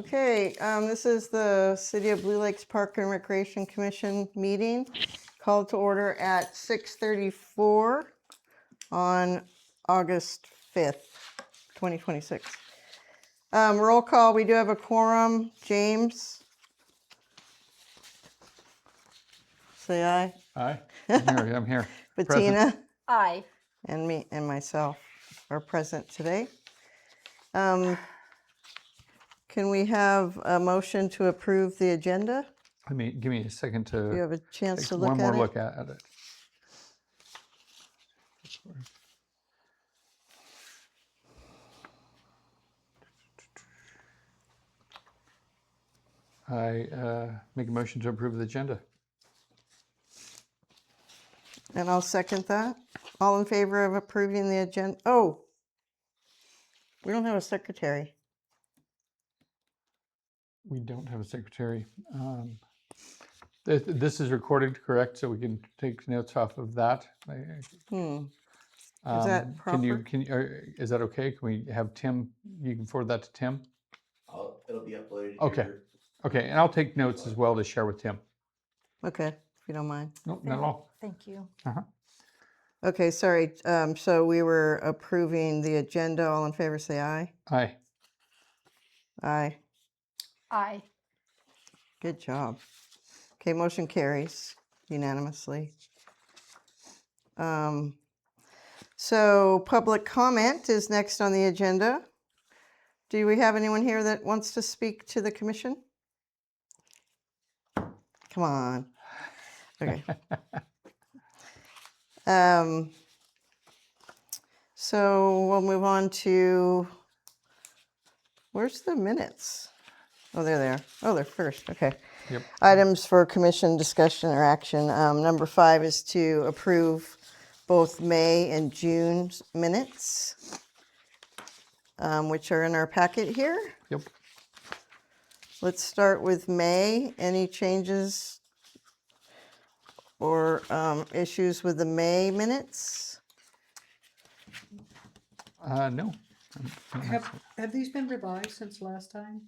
Okay, this is the City of Blue Lakes Park and Recreation Commission meeting called to order at 6:34 on August 5th, 2026. Roll call, we do have a quorum. James? Say aye. Aye. I'm here. Present. Bettina? Aye. And me and myself are present today. Can we have a motion to approve the agenda? Give me a second Do you to have a chance take to look one at more it? look at it. I make a motion to approve the agenda. And I'll second that. All in favor of approving the agenda? Oh, we don't have a secretary. We don't have a secretary. This is recorded, correct? So we can take notes off of that. Is that proper? Is that okay? Can we have Tim? You can forward that to Tim. It'll be uploaded. Okay. Here. Okay, and I'll take notes as well to share with Tim. Okay, if you don't mind. Nope, not at all. Thank you. Okay, sorry. So we were approving the agenda. All in favor, say aye. Aye. Aye. Aye. Good job. Okay, motion carries unanimously. So public comment is next on the agenda. Do we have anyone here that wants to speak to the commission? Come on. Okay. So we'll move on to, where's the minutes? Oh, they're there. Oh, they're first. Okay. Yep. Items for commission discussion or action. Number 5 is to approve both May and June's minutes, which are in our packet here. Yep. Let's start with May. Any changes or issues with the May minutes? No. Have these been revised since last time?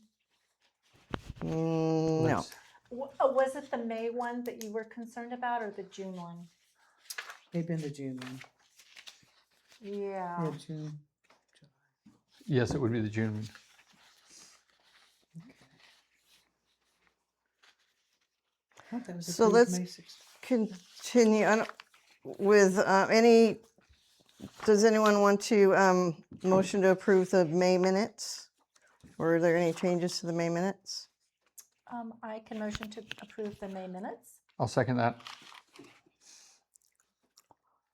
No. Let's- Was it the May one that you were concerned about or the June one? They've been the June one. Yeah. Yeah, June. Yes, it would be the June. I thought that was So approved let's May 6th. continue with any, does anyone want to motion to approve the May minutes? Or are there any changes to the May minutes? I can motion to approve the May minutes. I'll second that.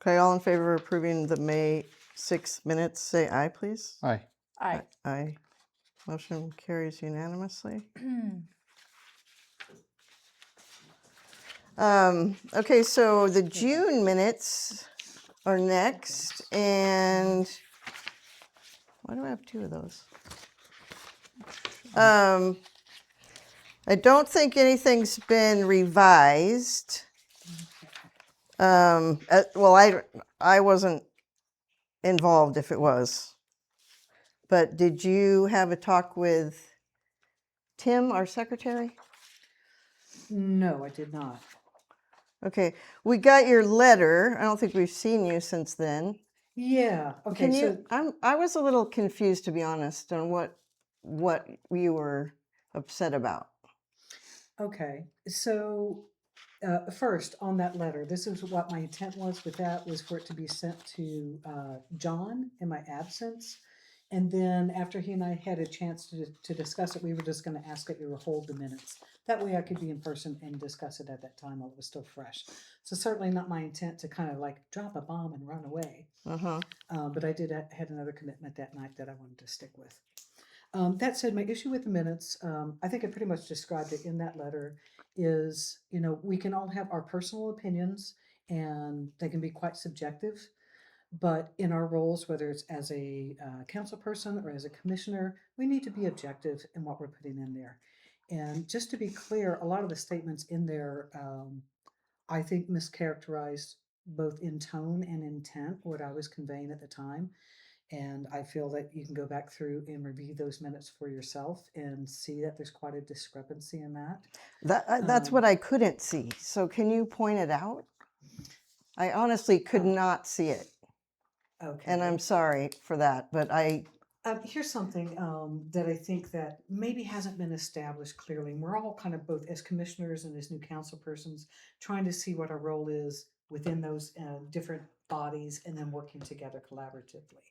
Okay, all in favor of approving the May 6 minutes, say aye, please. Aye. Aye. Aye. Motion carries unanimously. Okay, so the June minutes are next, and why do I have 2 of those? I don't think anything's been revised. Well, I wasn't involved if it was. But did you have a talk with Tim, our secretary? No, I did not. Okay, we got your letter. I don't think we've seen you since then. Yeah, okay, Can so, you? I was a little confused, to be honest, on what you were upset about. okay, so first, on that letter, this is what my intent was with that, was for it to be sent to John in my absence. And then after he and I had a chance to discuss it, we were just going to ask that you hold the minutes. That way I could be in person and discuss it at that time while it was still fresh. So certainly not my intent to kind of like drop a bomb and run away. But I did had another commitment that night that I wanted to stick with. That said, my issue with the minutes, I think I pretty much described it in that letter, is, we can all have our personal opinions and they can be quite subjective. But in our roles, whether it's as a council person or as a commissioner, we need to be objective in what we're putting in there. And just to be clear, a lot of the statements in there, I think, mischaracterized both in tone and intent what I was conveying at the time. And I feel that you can go back through and review those minutes for yourself and see that there's quite a discrepancy in that. That's Um, what I couldn't see. So can you point it out? I honestly could Oh. not see it. Okay. And I'm sorry for that, but Here's something that I think that maybe hasn't been established clearly. And we're all kind of both as commissioners and as new council persons trying to see what our role is within those different bodies and then working together collaboratively.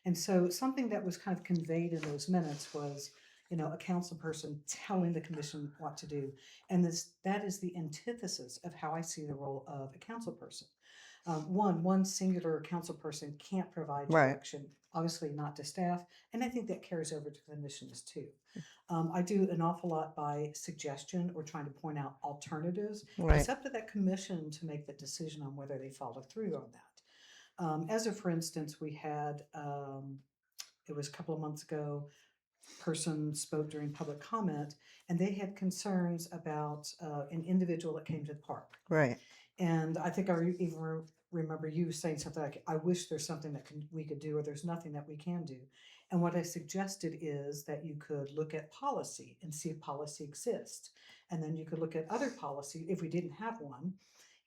And so something that was kind of conveyed in those minutes was, a council person telling the commission what to do. And that is the antithesis of how I see the role of a council person. One singular council person can't provide Right. direction, obviously not to staff, and I think that carries over to commissions too. I do an awful lot by suggestion or trying to point out alternatives. right. It's up to that commission to make the decision on whether they follow through on that. As of, for instance, we had, it was a couple of months ago, person spoke during public comment, and they had concerns about an individual that came to the park. Right. And I think I even remember you saying something like, I wish there's something that we could do, or there's nothing that we can do. And what I suggested is that you could look at policy and see if policy exists. And then you could look at other policy, if we didn't have one,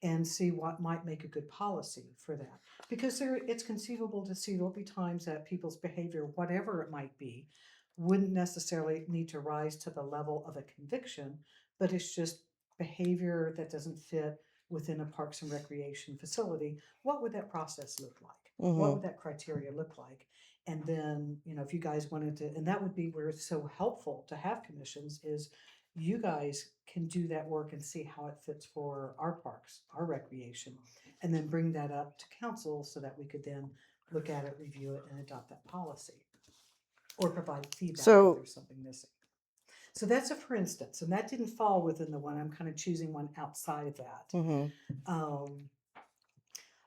and see what might make a good policy for that. Because it's conceivable to see there'll be times that people's behavior, whatever it might be, wouldn't necessarily need to rise to the level of a conviction, but it's just behavior that doesn't fit within a Parks and Recreation facility. What would that process look like? What would that criteria look like? And then, if you guys wanted to, and that would be where it's so helpful to have commissions, is you guys can do that work and see how it fits for our parks, our recreation, and then bring that up to council so that we could then look at it, review it, and adopt that policy. Or provide feedback So- if there's something missing. So that's a for instance, and that didn't fall within the one. I'm kind of choosing one outside of that. Mm-hmm.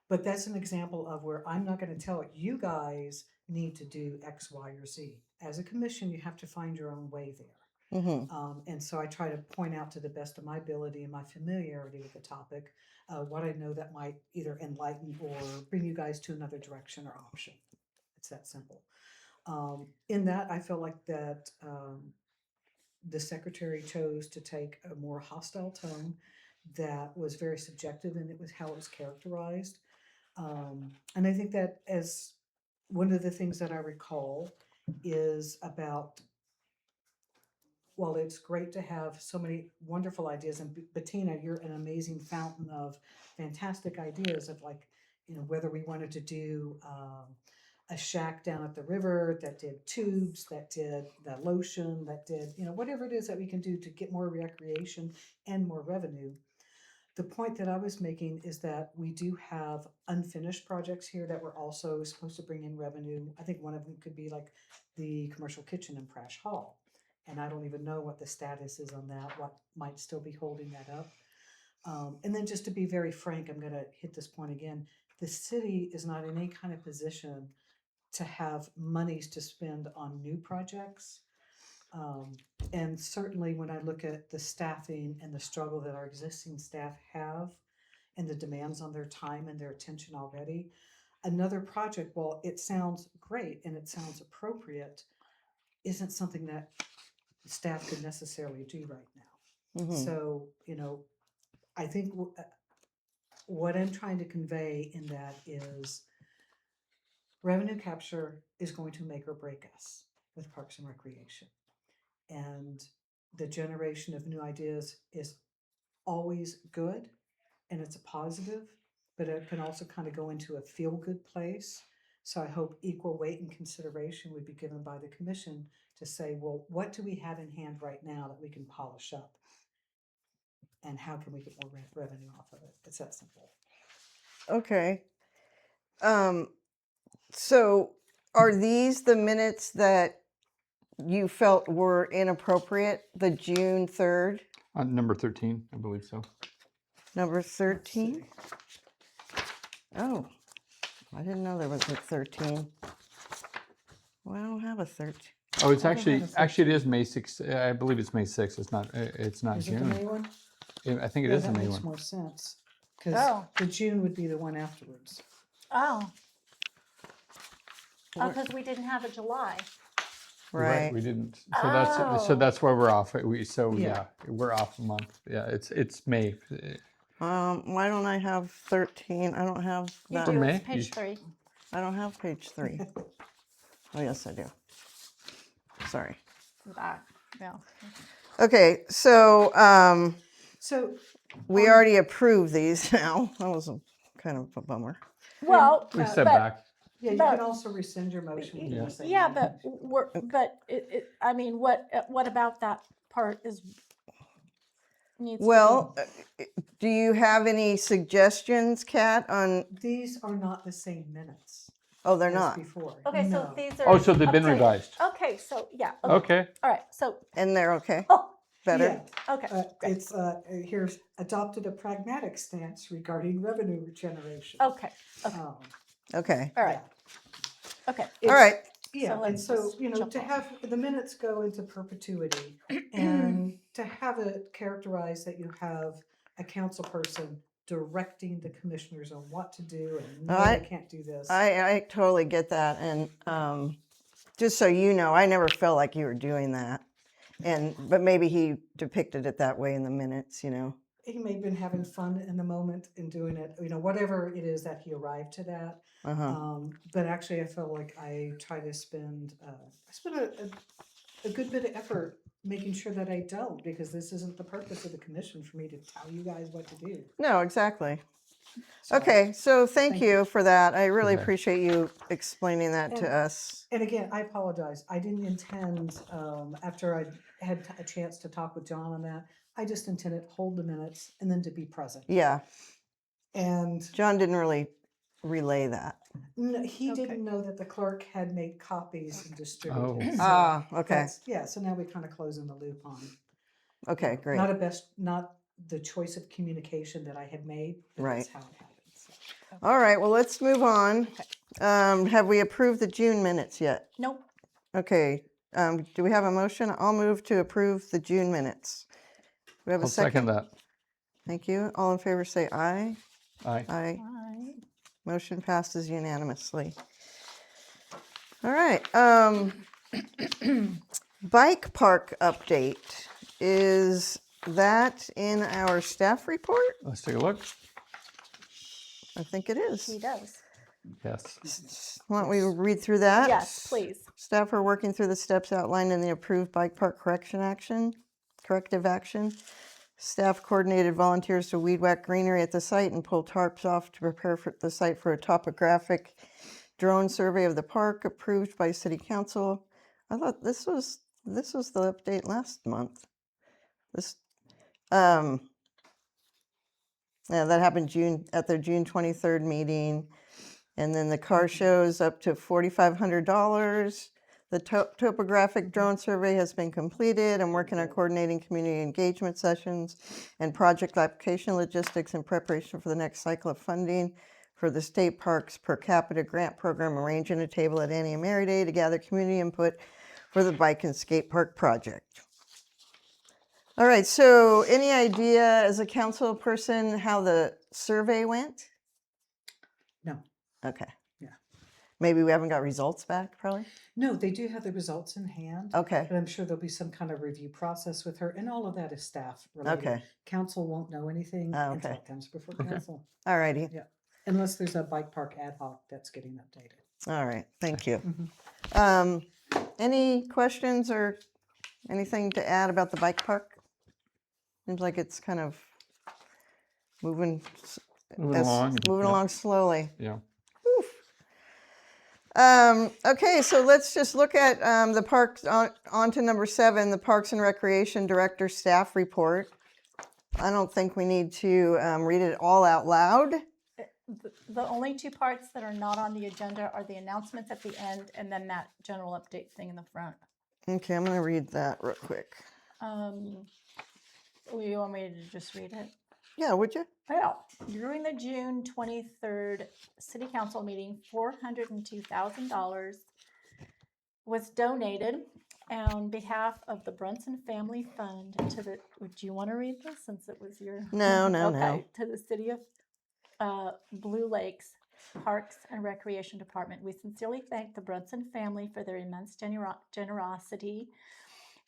But that's an example of where I'm not going to tell you guys need to do X, Y, or Z. As a commission, you have to find your own way there. Mm-hmm. And so I try to point out to the best of my ability and my familiarity with the topic, what I know that might either enlighten or bring you guys to another direction or option. It's that simple. In that, I feel like that the secretary chose to take a more hostile tone that was very subjective, and it was how it was characterized. And I think that as one of the things that I recall is about, well, it's great to have so many wonderful ideas. And Bettina, you're an amazing fountain of fantastic ideas of whether we wanted to do a shack down at the river that did tubes, that did the lotion, that did, whatever it is that we can do to get more recreation and more revenue. The point that I was making is that we do have unfinished projects here that we're also supposed to bring in revenue. I think one of them could be like the commercial kitchen in Prash Hall. And I don't even know what the status is on that, what might still be holding that up. And then just to be very frank, I'm going to hit this point again. The city is not in any kind of position to have monies to spend on new projects. And certainly when I look at the staffing and the struggle that our existing staff have and the demands on their time and their attention already, another project, while it sounds great and it sounds appropriate, isn't something that staff could necessarily do right now. Mm-hmm. So, I think what I'm trying to convey in that is revenue capture is going to make or break us with Parks and Recreation. And the generation of new ideas is always good, and it's a positive, but it can also kind of go into a feel-good place. So I hope equal weight and consideration would be given by the commission to say, well, what do we have in hand right now that we can polish up? And how can we get more revenue off of it? It's that simple. Okay. So are these the minutes that you felt were inappropriate? The June 3rd, Number 13, I believe so. number Let's 13? see. Oh, I didn't know there was a 13. Well, I don't have a 13. Oh, it's I don't have actually a it is May 6th. I believe it's May 6th. It's not Is it the May June. one? I think it Yeah, is the that May makes one. more sense. Because Oh. the June would be the one afterwards. Oh, Oh, because we didn't have a July. You're Right. We didn't. So Oh. that's where we're off. So Yeah. we're off a month. Yeah, it's May. Why don't I have 13? I don't have You that. For do, May? it's page You- 3. I don't have page 3. Oh, yes, I do. Sorry. That, yeah. Okay, so So, we Um, already approved these now. That was kind of a bummer. Well, We Uh, step but- back. yeah, you But- can also rescind your motion. when you Yeah. say Yeah, no. but I mean, what about that part is needs Well, do you have any suggestions, Kat, on, These are not the same minutes oh, they're as not, before. to be. Okay, so No. these are. Oh, so they've been updated. revised. Okay, so yeah. Okay. All right, so and they're okay, oh, better? Yeah, okay. great. it's, here's adopted a pragmatic stance regarding revenue generation. Okay, Um, Okay, all right, yeah. okay. all It's- right, Yeah, and let's so, just you know, jump to on. have the minutes go into perpetuity and to have it characterized that you have a council person directing the commissioners on what to do and no, I- they can't do this. I totally get that, and just so you know, I never felt like you were doing that. But maybe he depicted it that way in the minutes, you know? He may have been having fun in the moment and doing it, you know, whatever it is that he arrived to that. Uh-huh, But actually, I feel like I try to spend, a good bit of effort making sure that I don't, because this isn't the purpose of the commission for me to tell you guys what to do. no, exactly. So- Okay, so thank Thank you for that. I really Okay. appreciate you explaining that to And- us. And again, I apologize. I didn't intend, after I had a chance to talk with John on that, I just intended hold the minutes and then to be present. Yeah, And John didn't really relay that. he Okay. didn't know that the clerk had made copies and distributed. Oh. So Ah, okay, that's- Yeah, so now we kind of closing the loop on. okay, great. Not the choice of communication that I had made, but Right. that's how it happened. So. All right, well, let's move on. Have we approved the June minutes yet? Nope. Okay, do we have a motion? I'll move to approve the June minutes. We have a I'll second second? that. Thank you. All in favor, say aye. Aye. Aye. Aye. Motion passes unanimously. All right, bike park update. Is that in our staff report? Let's take a look. I think it is. He does. Yes. Why don't we read through that? Yes, please. Staff are working through the steps outlined in the approved bike park corrective action. Staff coordinated volunteers to weed whack greenery at the site and pull tarps off to prepare for the site for a topographic drone survey of the park approved by city council. I thought this was the update last month. This, yeah, that happened at their June 23rd meeting. And then the car shows up to $4,500. The topographic drone survey has been completed. I'm working on coordinating community engagement sessions and project application logistics in preparation for the next cycle of funding for the state parks per capita grant program, arranging a table at Annie and Mary Day to gather community input for the bike and skate park project. All right, so any idea as a council person how the survey went? No. Okay. Yeah. Maybe we haven't got results back, probably? No, they do have the results in hand. Okay, But I'm sure there'll be some kind of review process with her, and all of that is staff related. okay, Council won't know anything Oh, until okay. it comes before Okay. council, all righty, unless there's a bike park ad hoc that's getting updated. all right, thank you. Mhm. Any questions or anything to add about the bike park? Seems like it's kind of moving, Moving along. moving Yeah. along slowly. Yeah. Okay, so let's just look at the parks, on to number 7, the Parks and Recreation Director Staff Report. I don't think we need to read it all out loud. The only two parts that are not on the agenda are the announcements at the end and then that general update thing in the front. Okay, I'm gonna read that real quick. You want me to just read it? Yeah, would you? Well, during the June 23rd City Council meeting, $402,000 was donated on behalf of the Brunson Family Fund to the, would you want to read this since it was your? No, no, no. Okay, to the city of Blue Lakes Parks and Recreation Department. We sincerely thank the Brunson family for their immense generosity,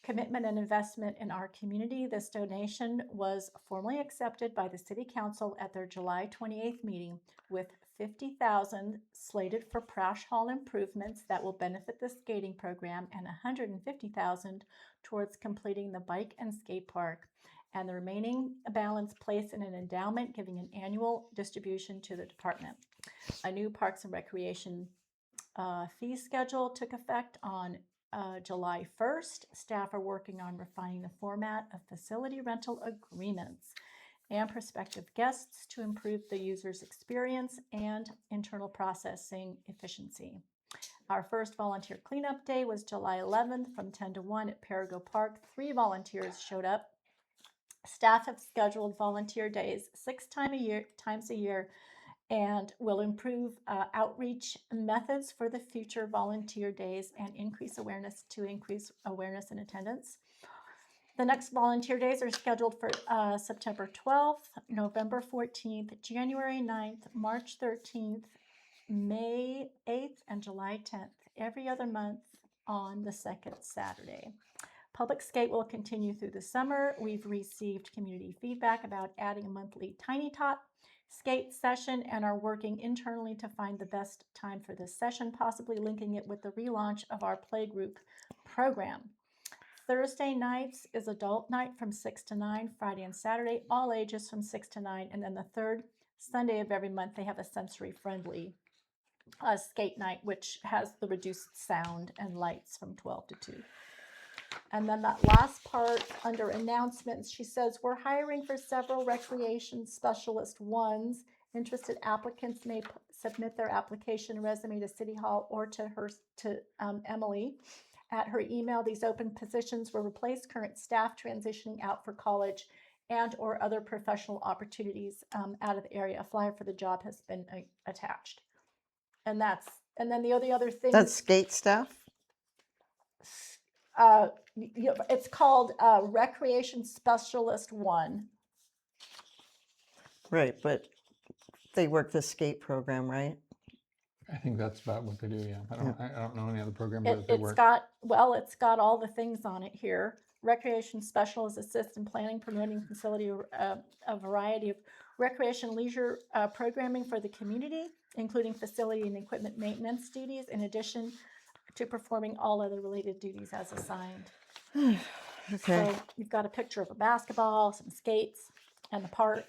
commitment, and investment in our community. This donation was formally accepted by the City Council at their July 28th meeting, with $50,000 slated for Prash Hall improvements that will benefit the skating program and $150,000 towards completing the bike and skate park, and the remaining balance placed in an endowment, giving an annual distribution to the department. A new Parks and Recreation fee schedule took effect on July 1st. Staff are working on refining the format of facility rental agreements and prospective guests to improve the user's experience and internal processing efficiency. Our first volunteer cleanup day was July 11th from 10 to 1 at Perigo Park. 3 volunteers showed up. Staff have scheduled volunteer days 6 times a year and will improve outreach methods for the future volunteer days and increase awareness and attendance. The next volunteer days are scheduled for September 12th, November 14th, January 9th, March 13th, May 8th, and July 10th, every other month on the second Saturday. Public Skate will continue through the summer. We've received community feedback about adding a monthly Tiny Tot skate session and are working internally to find the best time for this session, possibly linking it with the relaunch of our playgroup program. Thursday nights is adult night from 6 to 9, Friday and Saturday, all ages from 6 to 9, and then the third Sunday of every month, they have a sensory-friendly skate night, which has the reduced sound and lights from 12 to 2. And then that last part under announcements, she says, we're hiring for several recreation specialist ones. Interested applicants may submit their application resume to City Hall or to Emily at her email. These open positions will replace current staff transitioning out for college and or other professional opportunities out of the area. A flyer for the job has been attached. And then the other thing. That's skate staff? It's called Recreation Specialist 1. Right, but they work the skate program, right? I think that's about what they do, yeah. I don't know any other programs that they It's work. got all the things on it here. Recreation Specialists assist in planning, promoting facility, a variety of recreation leisure programming for the community, including facility and equipment maintenance duties, in addition to performing all other related duties as assigned. Okay. So you've got a picture of a basketball, some skates, and the park.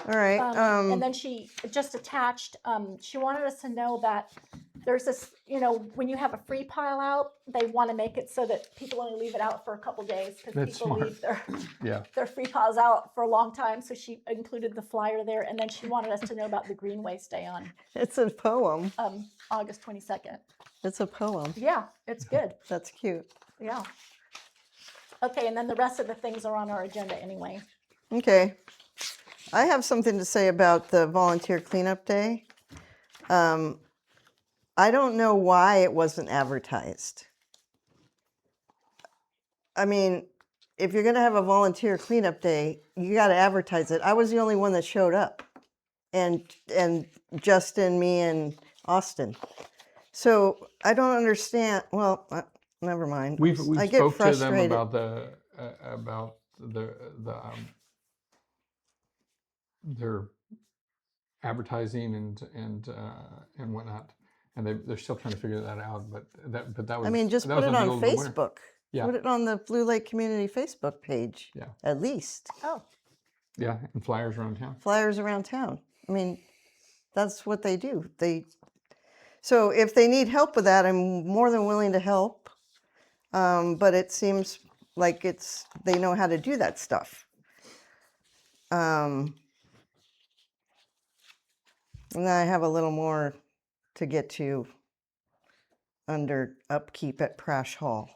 All right. And then she just attached, she wanted us to know that there's this, when you have a free pile out, they want to make it so that people only leave it out for a couple days because That's people smart. leave Yeah. their free piles out for a long time. So she included the flyer there. And then she wanted us to know about the Green Waste Day on It's a poem. August 22nd. It's a poem. Yeah, it's good. That's cute. Yeah. Okay, and then the rest of the things are on our agenda anyway. Okay. I have something to say about the volunteer cleanup day. I don't know why it wasn't advertised. I mean, if you're going to have a volunteer cleanup day, you got to advertise it. I was the only one that showed up, and Justin, me, and Austin. So I don't understand. Well, never mind. We I get spoke to them frustrated. about their advertising and whatnot, and they're still trying to figure that out. But that was. I mean, just that put was it in the on middle of the winter. Facebook. Yeah. Put it on the Blue Lake Community Facebook page. Yeah. At least. Oh, Yeah, and flyers around town. Flyers around town. I mean, that's what they do. So if they need help with that, I'm more than willing to help. But it seems like they know how to do that stuff. And then I have a little more to get to under upkeep at Prash Hall.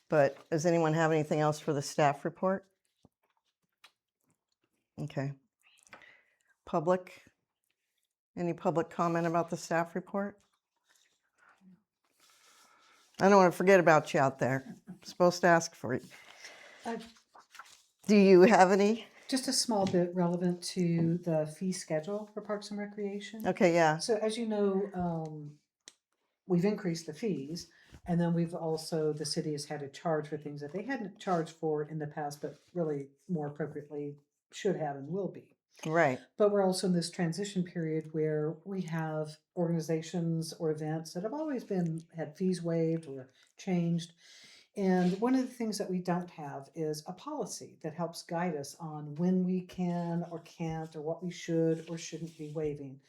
But does anyone have anything else for the staff report? Okay. Public? Any public comment about the staff report? I don't want to forget about you out there. I'm supposed to ask for you. Uh, Do you have any? Just a small bit relevant to the fee schedule for Parks and Recreation. Okay, yeah. So as you know, we've increased the fees, and then we've also, the city has had to charge for things that they hadn't charged for in the past, but really more appropriately should have and will be. Right. But we're also in this transition period where we have organizations or events that have always had fees waived or changed. And one of the things that we don't have is a policy that helps guide us on when we can or can't, or what we should or shouldn't be waiving.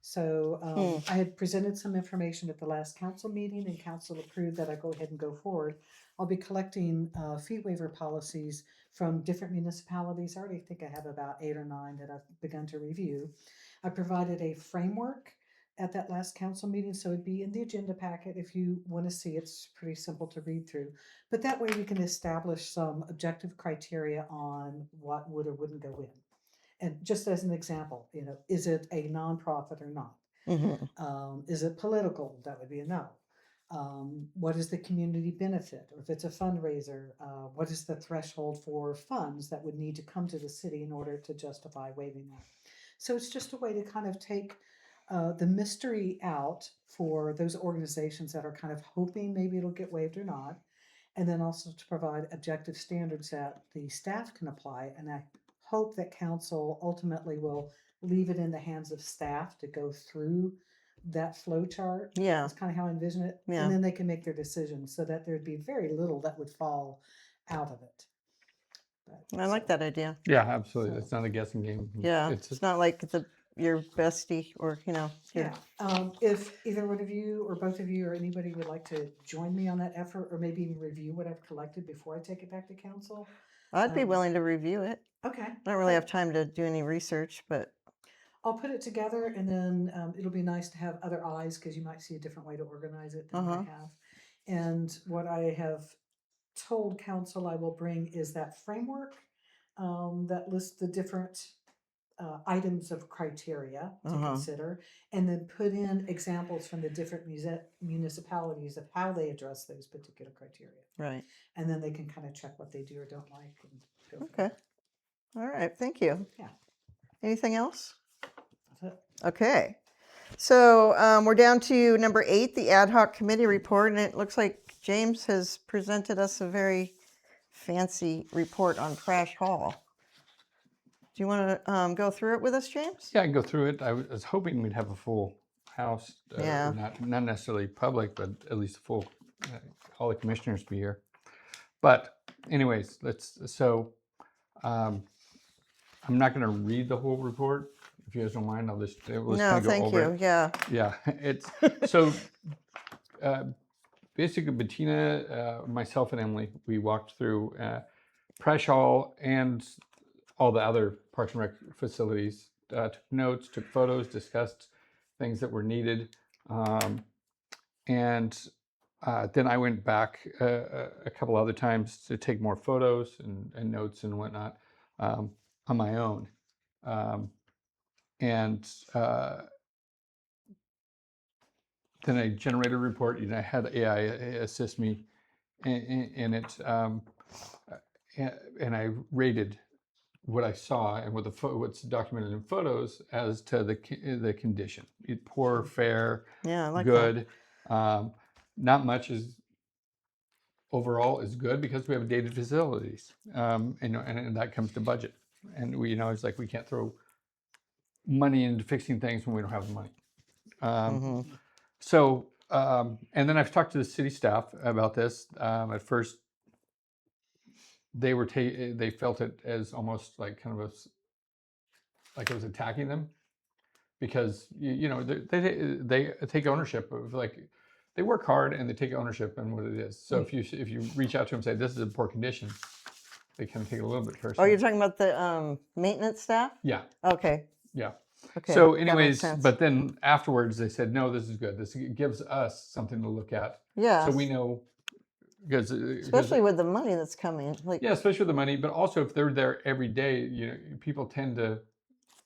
So I had presented some information at the last council meeting, and council approved that I go ahead and go forward. I'll be collecting fee waiver policies from different municipalities. I already think I have about 8 or 9 that I've begun to review. I provided a framework at that last council meeting, so it'd be in the agenda packet if you want to see. It's pretty simple to read through. But that way we can establish some objective criteria on what would or wouldn't go in. And just as an example, is it a nonprofit or not? Mm-hmm. Is it political? That would be a no. What is the community benefit? Or if it's a fundraiser, what is the threshold for funds that would need to come to the city in order to justify waiving that? So it's just a way to kind of take the mystery out for those organizations that are kind of hoping maybe it'll get waived or not. And then also to provide objective standards that the staff can apply. And I hope that council ultimately will leave it in the hands of staff to go through that flow chart. Yeah. That's kind of how I envision it. Yeah. And then they can make their decisions so that there'd be very little that would fall out of it. I like that idea. Yeah, absolutely. So- It's not a guessing game. Yeah. It's It's not like your bestie or, your- Yeah. If either one of you or both of you or anybody would like to join me on that effort, or maybe even review what I've collected before I take it back to council. I'd be willing to review it. Okay. I don't really have time to do any research, but I'll put it together, and then it'll be nice to have other eyes, because you might see a different way to organize it than I have. And what I have told council I will bring is that framework that lists the different items of criteria to consider, and then put in examples from the different municipalities of how they address those particular criteria. right. And then they can kind of check what they do or don't like. And go from Okay. All right. Thank you. Yeah. Anything else? there. That's it. Okay. So we're down to number 8, the ad hoc committee report, and it looks like James has presented us a very fancy report on Crash Hall. Do you want to go through it with us, James? Yeah, I can go through it. I was hoping we'd have a full house. Yeah. Not necessarily public, but at least a full, all the commissioners be here. But anyways, I'm not going to read the whole report. If you guys don't mind, let's No, kind of go thank over you. it. Yeah. Yeah, it's so basically Bettina, myself, and Emily, we walked through Presh Hall and all the other Parks and Rec facilities, took notes, took photos, discussed things that were needed, and then I went back a couple other times to take more photos and notes and whatnot on my own. And then I generated a report. I had AI assist me in it, and I rated what I saw and what's documented in photos as to the condition. Poor, fair, Yeah, I like good. Not much is overall is good because we have dated facilities, and that comes to budget. And it's like we can't throw money into fixing things when we don't have the money. So, and then I've talked to the city staff about this. At first, they felt it as almost like kind of like it was attacking them, because they take ownership of, like, they work hard and they take ownership in what it is. So if you reach out to them and say this is in poor condition, they kind of take it a little bit that. Oh, personally. you're talking about the maintenance staff? Yeah, Okay. yeah. Okay. So that makes anyways, sense. but then afterwards they said, no, this is good. This gives us something to look at. yeah, So we know, because especially with the money that's coming. Like, yeah, especially with the money, but also if they're there every day, people tend to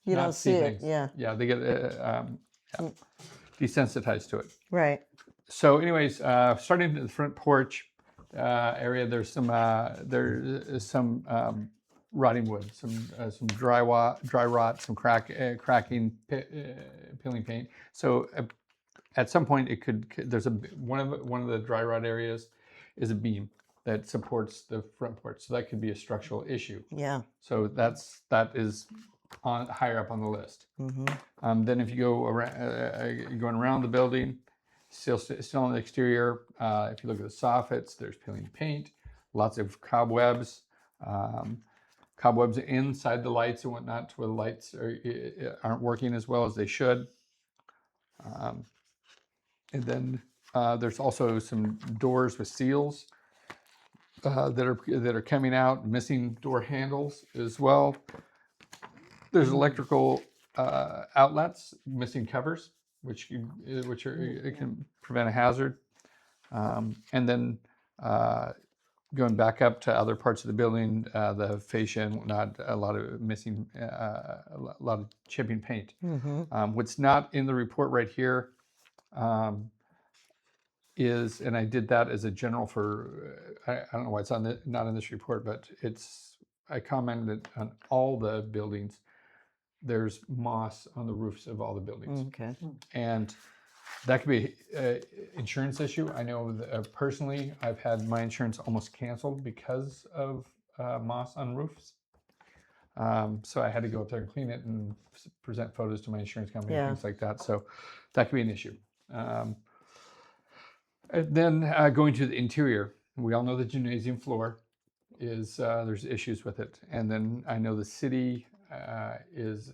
you not don't see it. things. Yeah. Yeah, they get desensitized to it. Right. So anyways, starting at the front porch area, there's some rotting wood, some dry rot, some cracking, peeling paint. So at some point, it could. There's one of the dry rot areas is a beam that supports the front porch, so that could be a structural issue. Yeah. So that is on higher up on the list. Mm-hmm. Then if you go around, going around the building, still on the exterior. If you look at the soffits, there's peeling paint, lots of cobwebs, cobwebs inside the lights and whatnot, where the lights aren't working as well as they should. And then there's also some doors with seals that are coming out, missing door handles as well. There's electrical outlets, missing covers, which it can prevent a hazard. And then going back up to other parts of the building, the fascia and whatnot, a lot of missing, a lot of chipping paint. Mm-hmm. What's not in the report right here is, and I did that as a general for, I don't know why it's not in this report, but I commented on all the buildings. There's moss on the roofs of all the buildings. Okay. And that could be an insurance issue. I know that, personally, I've had my insurance almost canceled because of moss on roofs. So I had to go up there and clean it and present photos to my insurance company Yeah. and things like that. So that could be an issue. And then going to the interior, we all know the gymnasium floor is there's issues with it. And then I know the city is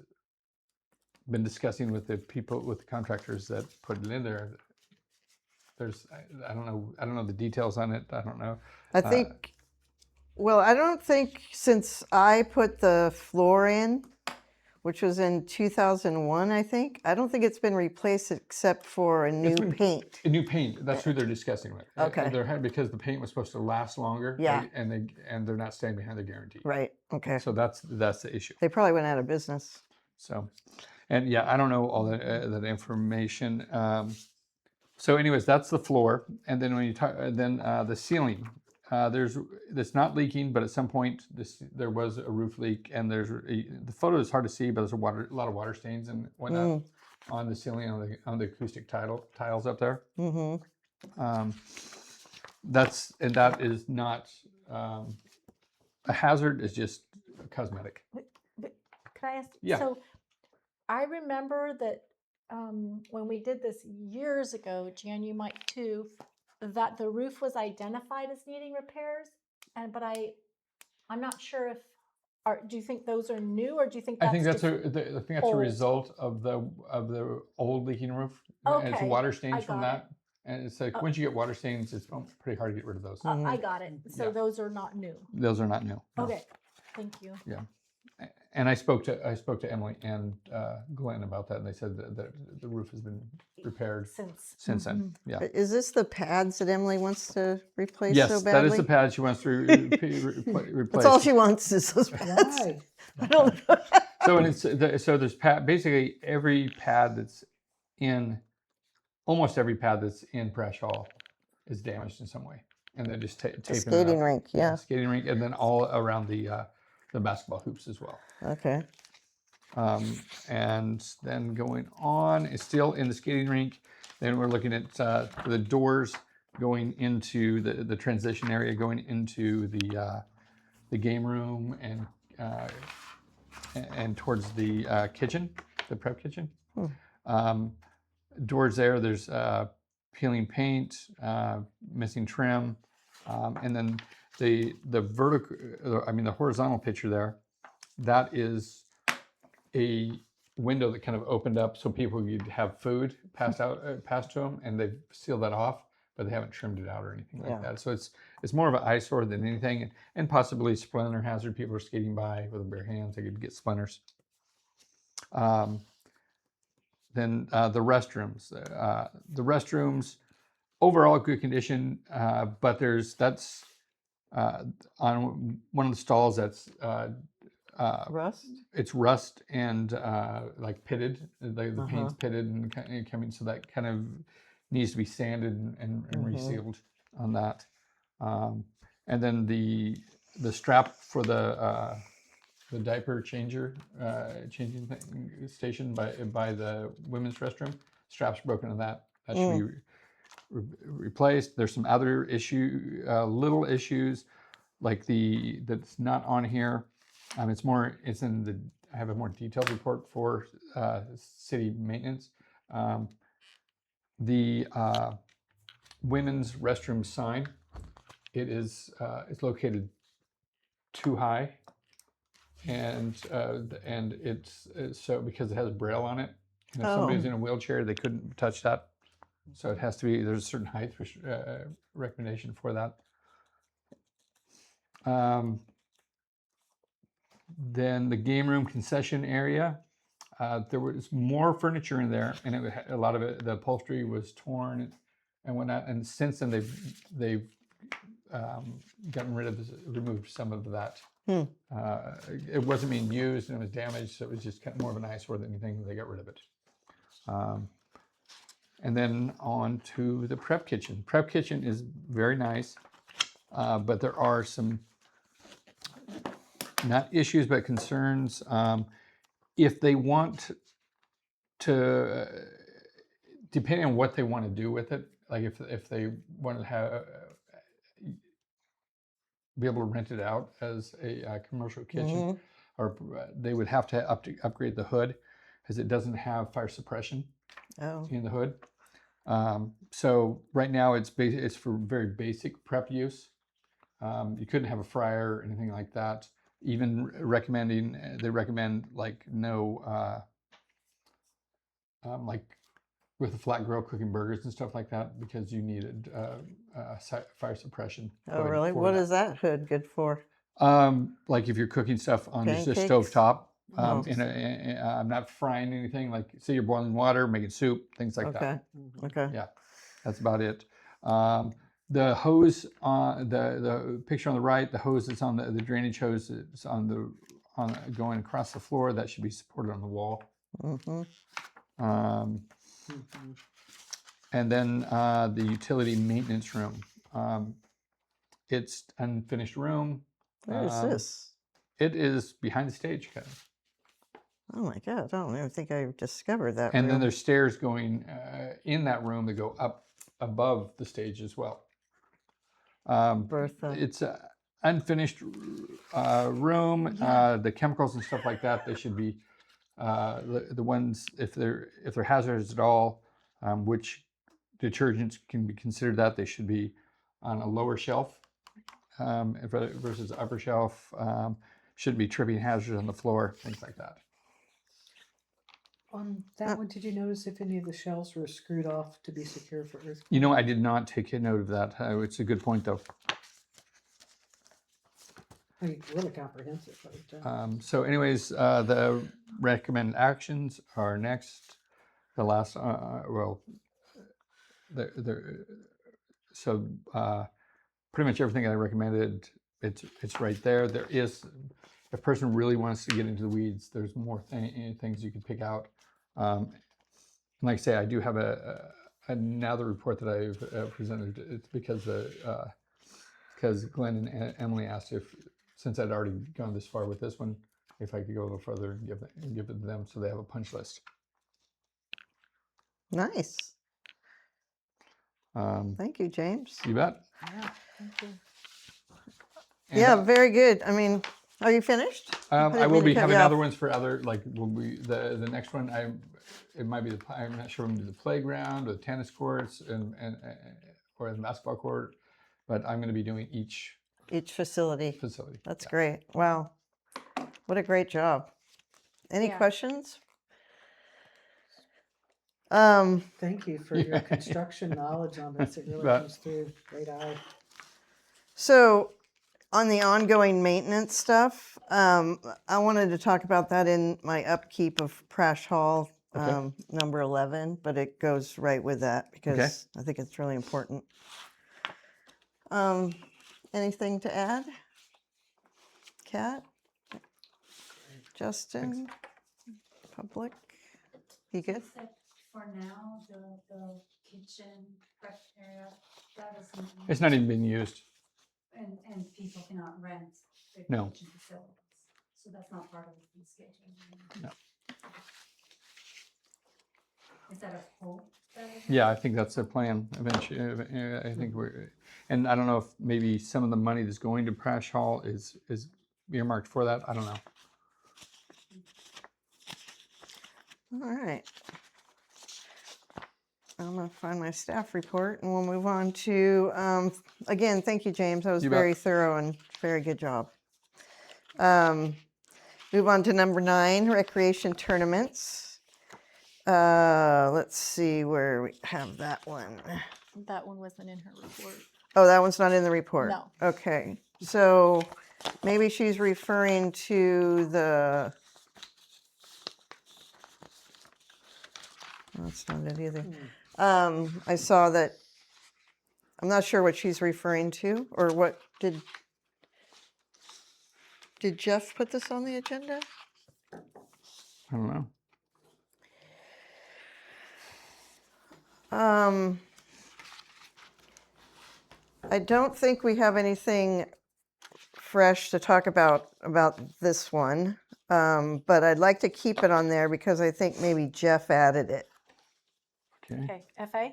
been discussing with the contractors that put it in there. There's I don't know the details on it. I don't know. I think, well, I don't think since I put the floor in, which was in 2001, I think, I don't think it's been replaced except for a new paint. A new paint. That's who they're discussing with. Okay. Because the paint was supposed to last longer. Yeah. And they're not staying behind the guarantee. Right. Okay. So that's the issue. They probably went out of business. So, and yeah, I don't know all that information. So, anyways, that's the floor, and then when you talk, then the ceiling. It's not leaking, but at some point there was a roof leak, and the photo is hard to see, but there's a lot of water stains and whatnot on the ceiling on the acoustic tiles up there. Mm-hmm. That is not a hazard. It's just cosmetic. But could I ask? Yeah. So I remember that when we did this years ago, Jan, you might too, that the roof was identified as needing repairs, but I'm not sure if. Do you think those are new, or do you think that's I think that's a old? result of the old leaking roof. And it's Okay, water stains I from got that. And it's like once you get water stains, it's pretty hard to get rid of those. I got it. So Yeah. those are not new. Those are not new. No. Okay, thank you. Yeah. And I spoke to Emily and Glenn about that, and they said that the roof has been repaired since then. Yeah. Is this the pads that Emily wants to replace Yes, so badly? that is the pad she wants to replace. That's all she wants is those pads. Why? I don't know. So there's basically every pad that's in, almost every pad that's in Prash Hall is damaged in some way, and they're just taping The it skating up. rink, yeah. Skating rink, and then all around the basketball hoops as well. Okay. And then going on, it's still in the skating rink. Then we're looking at the doors going into the transition area, going into the game room and towards the kitchen, the prep kitchen. Doors there's peeling paint, missing trim, and then the the horizontal picture there, that is a window that kind of opened up so people could have food passed to them, and they've sealed that off, but they haven't trimmed it out or anything like that. So it's more of an eyesore than anything, and possibly splinter hazard. People are skating by with their bare hands; they could get splinters. Then the restrooms. The restrooms, overall good condition, but that's on one of the stalls that's Rust? it's rust and like pitted. The paint's pitted and coming, so that kind of needs to be sanded and resealed on that. And then the strap for the the diaper changer, changing station by the women's restroom. Straps broken on that. That should be replaced. There's some other little issues, like that's not on here. It's in the. I have a more detailed report for city maintenance. The women's restroom sign. It's located too high, and it's so because it has braille on it. And if somebody's in a wheelchair, they couldn't touch that. So it has to be. There's a certain height recommendation for that. Then the game room concession area. There was more furniture in there, and a lot of it, the upholstery was torn and whatnot. And since then, they've removed some of that. It wasn't being used and it was damaged, so it was just kind of more of an eyesore than anything. They got rid of it. And then on to the prep kitchen. Prep kitchen is very nice, but there are some not issues but concerns. If they want to, depending on what they want to do with it, like if they want to have be able to rent it out as a commercial kitchen, or they would have to upgrade the hood because it doesn't have fire suppression in the hood. So right now it's for very basic prep use. You couldn't have a fryer or anything like that. Even they recommend like no, like with a flat grill cooking burgers and stuff like that, because you needed fire suppression. Oh, really? What is that hood good for? Like if you're cooking stuff on just a Pancakes? stove top, Oh. I'm not frying anything. Like say you're boiling water, making soup, things like that. Okay. Yeah, that's about it. The hose on the picture on the right, the hose that's on the drainage hose is on going across the floor. That should be supported on the wall. And then the utility maintenance room. It's unfinished room. Where is this? It is behind the stage, kind of. Oh my God, I don't even think I discovered that. And then room. there's stairs going in that room that go up above the stage as well. Bertha. It's an unfinished room. The chemicals and stuff like that, they should be the ones, if they're hazardous at all, which detergents can be considered that, they should be on a lower shelf versus the upper shelf. Shouldn't be tripping hazards on the floor, things like that. On that one, did you notice if any of the shelves were screwed off to be secure for earthquake? You know, I did not take a note of that. It's a good point, though. I mean, really comprehensive. But, So anyways, the recommended actions are next. The last, pretty much everything I recommended, it's right there. There is, if a person really wants to get into the weeds, there's more things you can pick out. And like I say, I do have another report that I've presented. It's because Glenn and Emily asked since I'd already gone this far with this one, if I could go a little further and give it to them so they have a punch list. Nice. Thank you, James. You bet. yeah, thank you. And, Yeah, very good. I mean, are you finished? I didn't will mean to be cut having you other off. ones for other, like, will be the next one. It might be I'm not sure I'm gonna do the playground or the tennis courts and or the basketball court, but I'm going to be doing each Each facility. facility. That's Yeah. great. Wow. What a great job. Any Yeah. questions? Thank you for your construction knowledge on this. It really Bet. comes through. Great eye. So on the ongoing maintenance stuff, I wanted to talk about that in my upkeep of Prash Hall, Okay. number 11, but it goes right with that because I think it's really important. Anything to add? Kat? Justin? Public? You good? Just that for now, the kitchen prep area, that isn't. It's not even being used. And people cannot rent the No. kitchen facilities. So that's not part of the fee schedule. No. Is that a hope? Yeah, I think that's the plan eventually. I think and I don't know if maybe some of the money that's going to Prash Hall is earmarked for that. I don't know. All right. I'm gonna find my staff report and we'll move on to, again, thank you, James. That was You bet. very thorough and very good job. Move on to number 9, recreation tournaments. Let's see where we have that one. That one wasn't in her report. Oh, that one's not in the report? No. Okay, so maybe she's referring to the, that's not it either. I saw that, I'm not sure what she's referring to, or what, did Jeff put this on the agenda? I don't know. I don't think we have anything fresh to talk about this one, but I'd like to keep it on there because I think maybe Jeff added it. Okay. Okay, FA?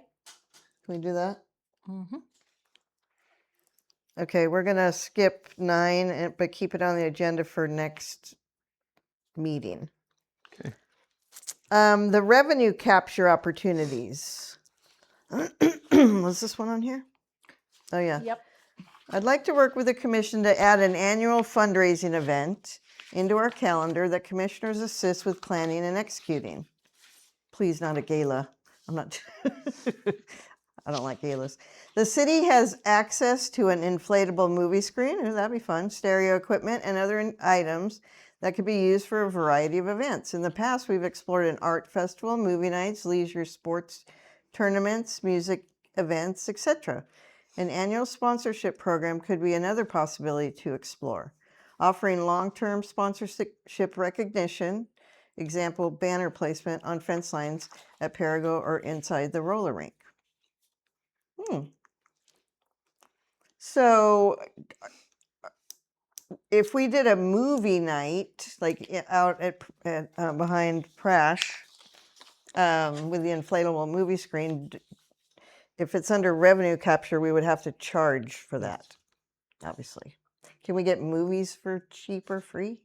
Can we do that? Mm-hmm. Okay, we're gonna skip 9, but keep it on the agenda for next meeting. Okay. The revenue capture opportunities. Was this one on here? Oh, yeah. Yep. I'd like to work with the commission to add an annual fundraising event into our calendar that commissioners assist with planning and executing. Please, not a gala. I'm not, I don't like galas. The city has access to an inflatable movie screen, oh, that'd be fun, stereo equipment, and other items that could be used for a variety of events. In the past, we've explored an art festival, movie nights, leisure sports tournaments, music events, etc. An annual sponsorship program could be another possibility to explore. Offering long-term sponsorship recognition, example, banner placement on fence lines at Perigo or inside the roller rink. So if we did a movie night, like out at behind Prash, with the inflatable movie screen, if it's under revenue capture, we would have to charge for that, obviously. Can we get movies for cheap or free?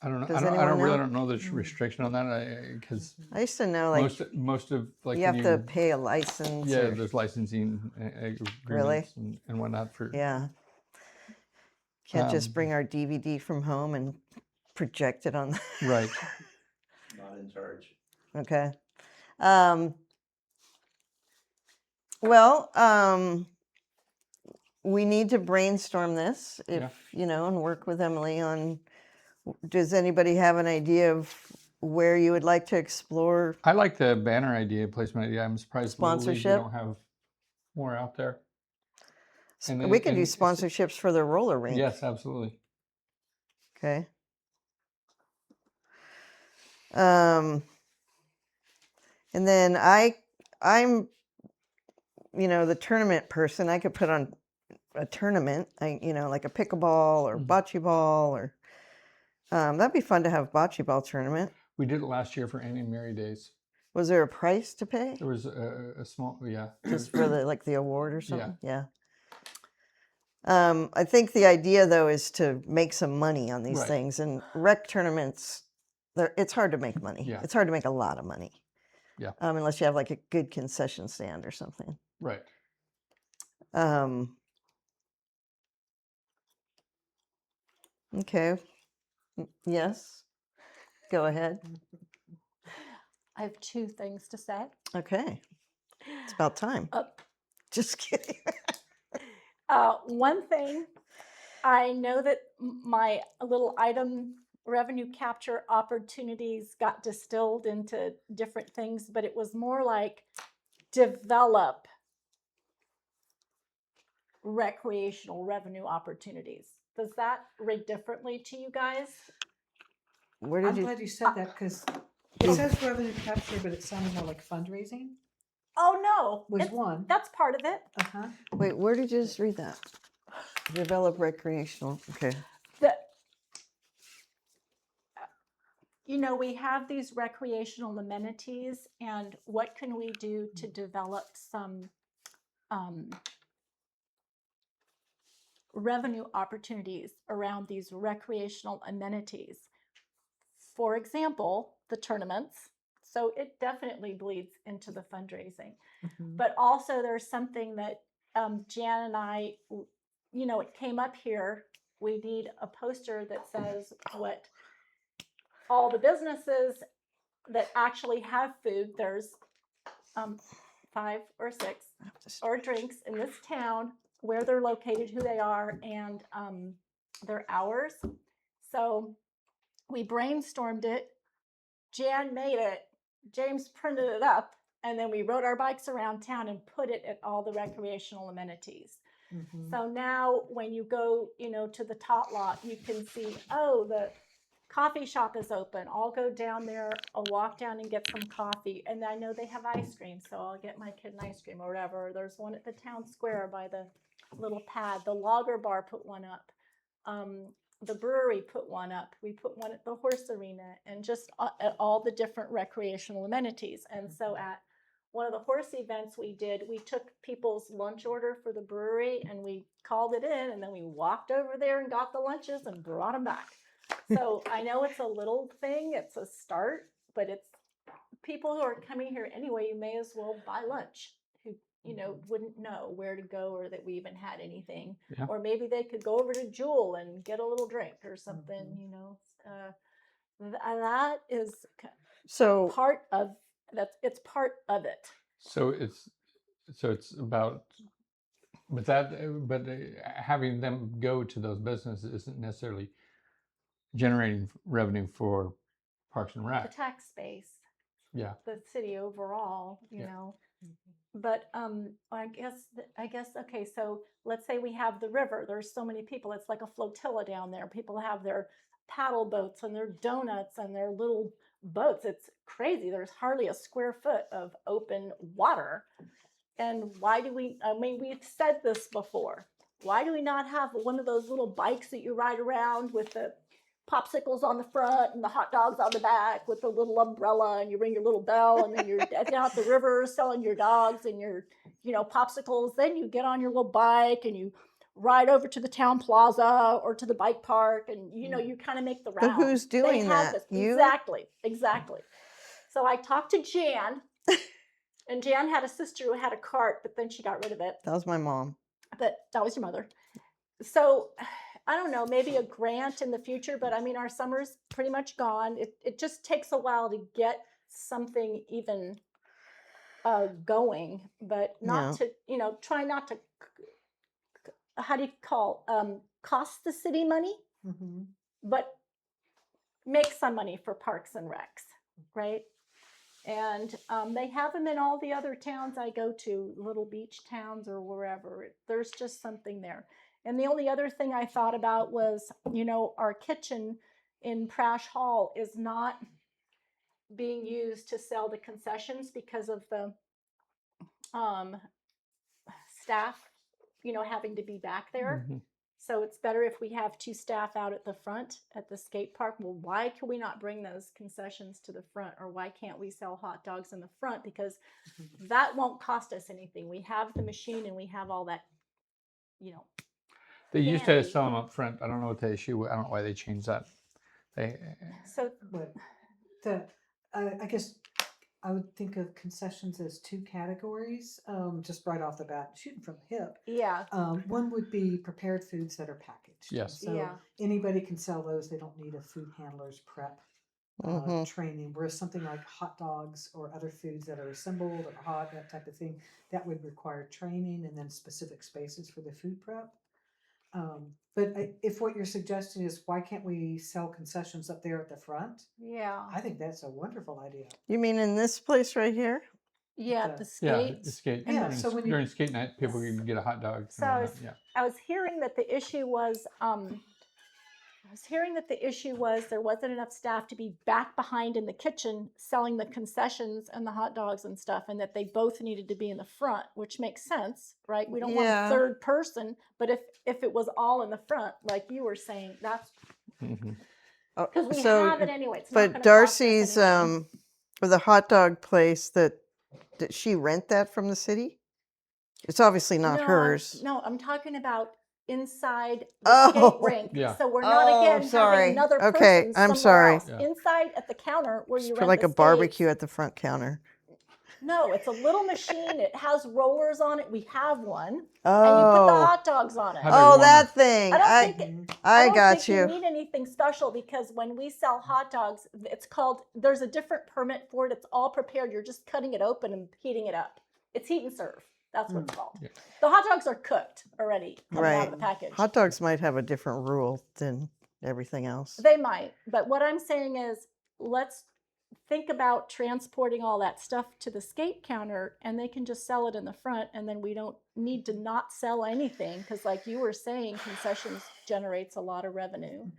I don't know. Does I anyone really know? don't know the restriction on that because I used to know, like, most of like you when have to pay a license. yeah, or- there's licensing Really? agreements and whatnot for Yeah. Can't just Um, bring our DVD from home and project it on the, right. Not in charge. okay. Well, we need to brainstorm this if, and work with Emily on, does anybody have an idea of where you would like to explore? I like the banner idea, placement idea. I'm surprised Little League, we Sponsorship? don't have more out there. We can do it's- sponsorships for the roller rink. Yes, absolutely. Okay. And then I'm, the tournament person. I could put on a tournament, like a pickleball or bocce ball, or that'd be fun to have bocce ball tournament. We did it last year for Annie and Mary Days. Was there a price to pay There was a small, just for the award or something? Yeah. I think the idea though is to make some money on these Right. things, and rec tournaments, it's hard to make money. Yeah. It's hard to make a lot of money. Yeah. Unless you have like a good concession stand or something. Right. Okay. Yes. Go ahead. I have 2 things to say. Okay. It's about time. Uh, Just kidding. One thing, I know that my little item revenue capture opportunities got distilled into different things, but it was more like develop recreational revenue opportunities. Does that read differently to you guys? Where did I'm you? glad you said that because it says revenue capture, but it sounded more like fundraising Oh, no. was it's- one. That's part of it. Uh-huh. Wait, where did you just read that? Develop recreational. Okay. The, you know, we have these recreational amenities, and what can we do to develop some revenue opportunities around these recreational amenities? For example, the tournaments. So it definitely bleeds into the fundraising. Mhm. But also there's something that Jan and I, you know, it came up here. We need a poster that says what all the businesses that actually have food, there's 5 or 6 or drinks in this town, where they're located, who they are, and their hours. So we brainstormed it. Jan made it. James printed it up, and then we rode our bikes around town and put it at all the recreational amenities. Mhm. So now when you go, you know, to the tot lot, you can see, oh, the coffee shop is open. I'll go down there, I'll walk down and get some coffee. And I know they have ice cream, so I'll get my kid an ice cream or whatever. There's one at the town square by the little pad. The Lager Bar put one up. The brewery put one up. We put one at the horse arena, and just at all the different recreational amenities. And so at one of the horse events we did, we took people's lunch order for the brewery and we called it in, and then we walked over there and got the lunches and brought them back. So I know it's a little thing, it's a start, but it's people who are coming here anyway, you may as well buy lunch, who, you know, wouldn't know where to go or that we even had anything. Yeah. Or maybe they could go over to Jewel and get a little drink or something, Mhm. you know. That is So part of it's part of it. So it's about, but having them go to those businesses isn't necessarily generating revenue for Parks and The Rec. tax base, Yeah. the city overall, you Yeah. know. But I guess okay. So let's say we have the river. There's so many people. It's like a flotilla down there. People have their paddle boats and their donuts and their little boats. It's crazy. There's hardly a square foot of open water. And why do we? I mean, we've said this before. Why do we not have one of those little bikes that you ride around with the popsicles on the front and the hot dogs on the back with the little umbrella, and you ring your little bell, and then you're down at the river selling your dogs and your, you know, popsicles. Then you get on your little bike and you ride over to the town plaza or to the bike park, and you know, you kind of make the But rounds. who's They doing have that? this. You? Exactly. So I talked to Jan, and Jan had a sister who had a cart, but then she got rid of it. That was my mom. But that was your mother. So I don't know, maybe a grant in the future, but I mean, our summer's pretty much gone. It just takes a while to get something even going, but not to, you know, try not to, how do you call, cost the city money, Mhm. but make some money for Parks and Recs, right? And they have them in all the other towns I go to, little beach towns or wherever. There's just something there. And the only other thing I thought about was, you know, our kitchen in Prash Hall is not being used to sell the concessions because of the staff, you know, having to be back there. Mhm. So it's better if we have 2 staff out at the front at the skate park. Well, why can we not bring those concessions to the front? Or why can't we sell hot dogs in the front? Because that won't cost us anything. We have the machine and we have all that, you know. They used to Candy. sell them up front. I don't know what the issue. I don't know why they changed that. They So But I guess I would think of concessions as 2 categories, just right off the bat, shooting from the hip. yeah, One would be prepared foods that are packaged. Yes. So Yeah. anybody can sell those. They don't need a food handler's prep Mhm. training. Whereas something like hot dogs or other foods that are assembled or hot, that type of thing, that would require training and then specific spaces for the food prep. But if what you're suggesting is why can't we sell concessions up there at the front? yeah, I think that's a wonderful idea. You mean in this place right here? yeah. the- The yeah, skates. the skate. And Yeah, during, so when you- during skate night, people can get a hot dog. So and I whatnot, was, yeah. I was hearing that the issue was there wasn't enough staff to be back behind in the kitchen selling the concessions and the hot dogs and stuff, and that they both needed to be in the front, which makes sense, right? We don't want Yeah. a third person, but if it was all in the front, like you were saying, that's Mhm. Oh, Because we so, have it anyway. It's not gonna but cost us Darcy's, anything. or the hot dog place, did she rent that from the city? It's obviously not No, hers. No, I'm talking about inside the Oh. skate rink. Yeah. So we're not Oh, again sorry. having another Okay, person I'm somewhere sorry. else. Yeah. Inside at the counter where Just you put rent like the a barbecue skates. at the front counter. No, it's a little machine. It has rollers on it. We have one, and you put the Oh, hot dogs on it. How do oh, warmer. that thing. I don't I, think it, I don't got think you. need anything special because when we sell hot dogs, it's called. There's a different permit for it. It's all prepared. You're just cutting it open and heating it up. It's heat and serve. That's what it's called. Yeah. The hot dogs are cooked already coming out Right. of the package. Hot dogs might have a different rule than everything else. They might, but what I'm saying is, let's think about transporting all that stuff to the skate counter, and they can just sell it in the front, and then we don't need to not sell anything because, like you were saying, concessions generates a lot of revenue,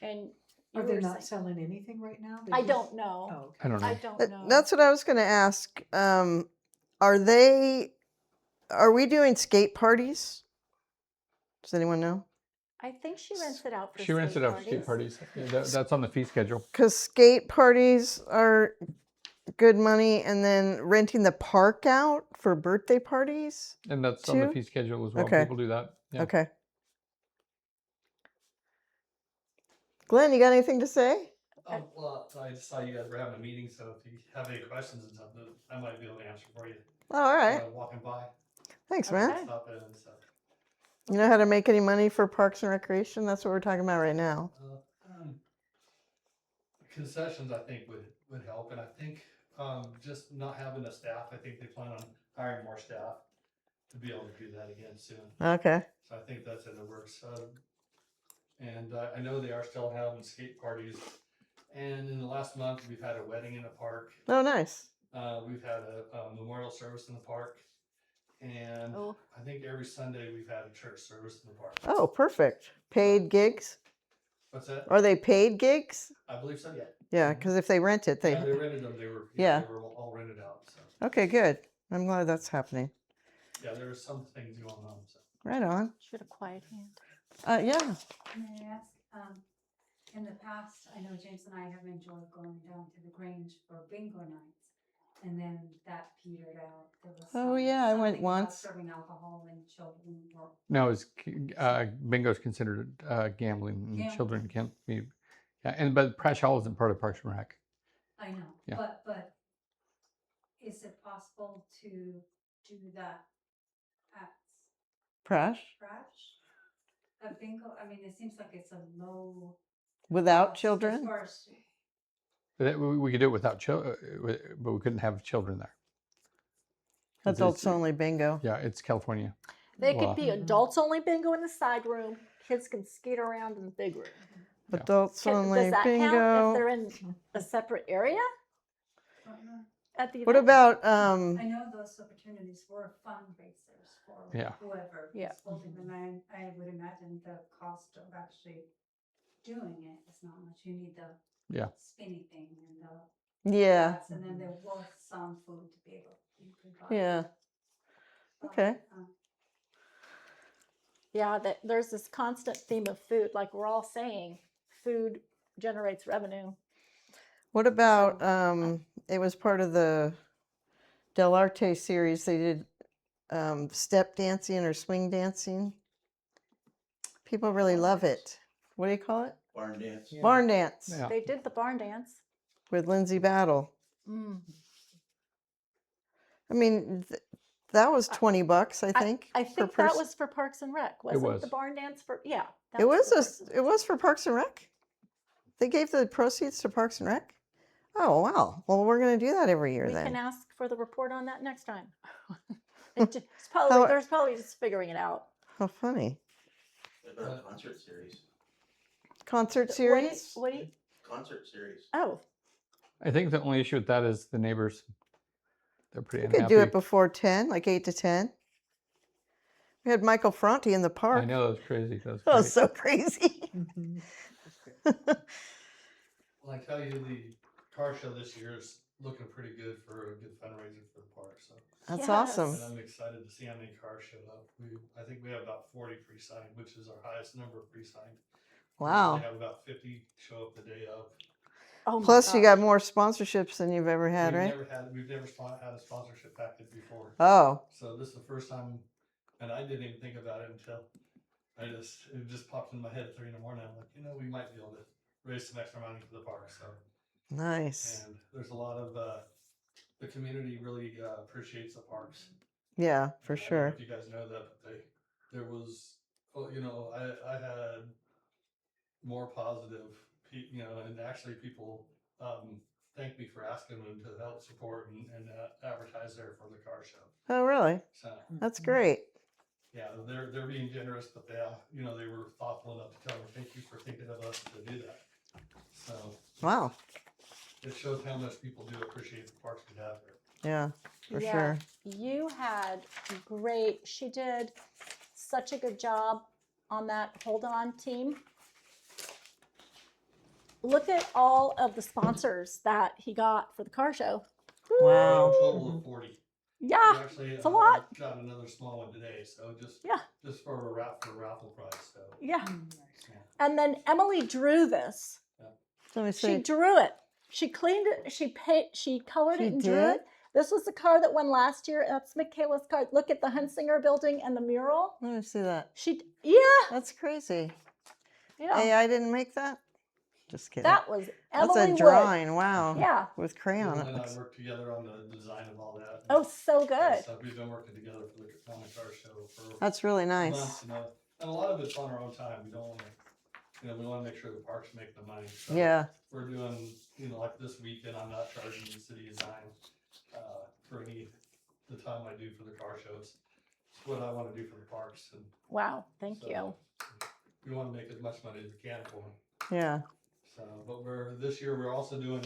and you Are they were not saying- selling anything right now? They I just- don't know. Oh, okay. I don't know. I don't know. That's what I was going to ask. Are we doing skate parties? Does anyone know? I think she rents it out for She rents skate it out for skate parties. Yeah, that's on the fee schedule. Because skate parties are good money, and then renting the park out for birthday parties. And that's on the Two? fee schedule as well. Okay. People do that. Yeah. Okay. Glenn, you got anything to say? Oh, well, I just saw you guys were having a meeting, so if you have any questions and something, I might be able to answer for you. Oh, all right. Walking by, Thanks, Okay. man. stop in and stuff. You know how to make any money for Parks and Recreation? That's what we're talking about right now. Concessions, I think would help, and I think, just not having the staff, I think they plan on hiring more staff to be able to do that again soon. Okay. So I think that's in the works. And I know they are still having skate parties. And in the last month, we've had a wedding in the park. Oh, nice. We've had a memorial service in the park. And Oh. I think every Sunday we've had a church service in the park. Oh, perfect. Paid gigs? What's that? Are they paid gigs? I believe so, yeah. Yeah, because if they rent it, Yeah, they rented them. They were, Yeah. they were all rented out. So Okay, good. I'm glad that's happening. yeah, there were some things going on. So. Right on. Should have quiet hand. Yeah. May I ask, in the past, I know James and I have enjoyed going down to the Grange for bingo nights. And then that petered out. There was Oh, yeah, I went something about once. Serving alcohol and children or. No, bingo is considered gambling, and Gambling. children can't be. Yeah, but Prash Hall isn't part of Parks and Rec. I know, Yeah. but is it possible to do that at Prash? Prash? A bingo, I mean, it seems like it's a low. Without cost as children? far as- We could do it without children, but we couldn't have children there. 'Cause Adults it's- only bingo. Yeah, it's California. They Wow. could be adults only bingo in the side room. Kids can skate around in the big room. Yeah. Adults only Does that count if bingo. they're in a separate area at the What event? about I know those opportunities were fundraisers for Yeah. whoever Yeah. is holding them, and I would imagine the cost of actually doing it is not much. You need the Yeah. spinny thing and the yeah. gas, and then there was some food to be able, you could buy. Yeah. Okay. Yeah, there's this constant theme of food. Like we're all saying, food generates revenue. What about it was part of the Del Arte series. They did step dancing or swing dancing. People really love it. What do you call it? Barn dance. Yeah. Barn dance Yeah. They did the barn dance. with Lindsay Battle. Mm. I mean, that was $20, I think. I per think that person. was for Parks and Rec. Wasn't was. the barn dance for? Yeah. that It was for Parks and Rec. it was for Parks and Rec. They gave the proceeds to Parks and Rec. Oh wow! Well, we're going to do that every year We then. can ask for the report on that next time. How- There's probably just figuring it out. How funny! What about a concert series? Concert series. What do you? Concert series. Oh, I think the only issue with that is the neighbors. They're pretty We unhappy. could do it before 10, like 8 to 10. We had Michael Franti in the park. I know, that was crazy. That was That was great. so crazy. Mhm. Well, I tell you, the car show this year is looking pretty good for a good fundraiser for the park. So, That's Yes. awesome. and I'm excited to see how many cars show up. I think we have about 40 pre-signed, which is our highest number of pre-signed Wow. They have about 50 show up the day of. Oh my Plus, you gosh. got more sponsorships than you've ever had, right? We've never had a sponsorship package before. Oh, So this is the first time, and I didn't even think about it until it just popped in my head at 3 in the morning. I'm like, we might be able to raise some extra money for the park. So, nice. and there's a lot of, the community really appreciates the parks. Yeah, for I don't know sure. if you guys know that, but there was, I had more positive, and actually people thanked me for asking them to help support and advertise there for the car show. Oh, really? So That's great. yeah, they're being generous, but they were thoughtful enough to tell me thank you for thinking of us to do that. So Wow. it shows how much people do appreciate the parks we have here. Yeah, for Yeah, sure. You had great, she did such a good job on that Hold On team. Look at all of the sponsors that he got for the car show. Wow. A total of 40. Yeah, We actually it's a lot. got another small one today, so just for a raffle prize. So yeah. Nice. And then Emily drew this. Let me She see. drew it. She cleaned it. She colored She it and drew did? it. This was the car that won last year. That's Michaela's car. Look at the Hunsinger building and the mural. Let me see that. Yeah. That's crazy. Yeah. AI didn't make that? Just kidding. That was That's Emily a Wood. drawing. Wow. Yeah. With crayon. and It I looks- worked together on the design of all that. Oh, so good. So we've been working together on the car show for That's really nice. months, and a lot of it's on our own time. We don't want to, we want to make sure the parks make the money. So Yeah. we're doing, like this weekend, I'm not charging the city a dime for the time I do for the car shows. It's what I want to do for the parks, and Wow. Thank you. so we want to make as much money as we can for them. Yeah. So, but this year we're also doing,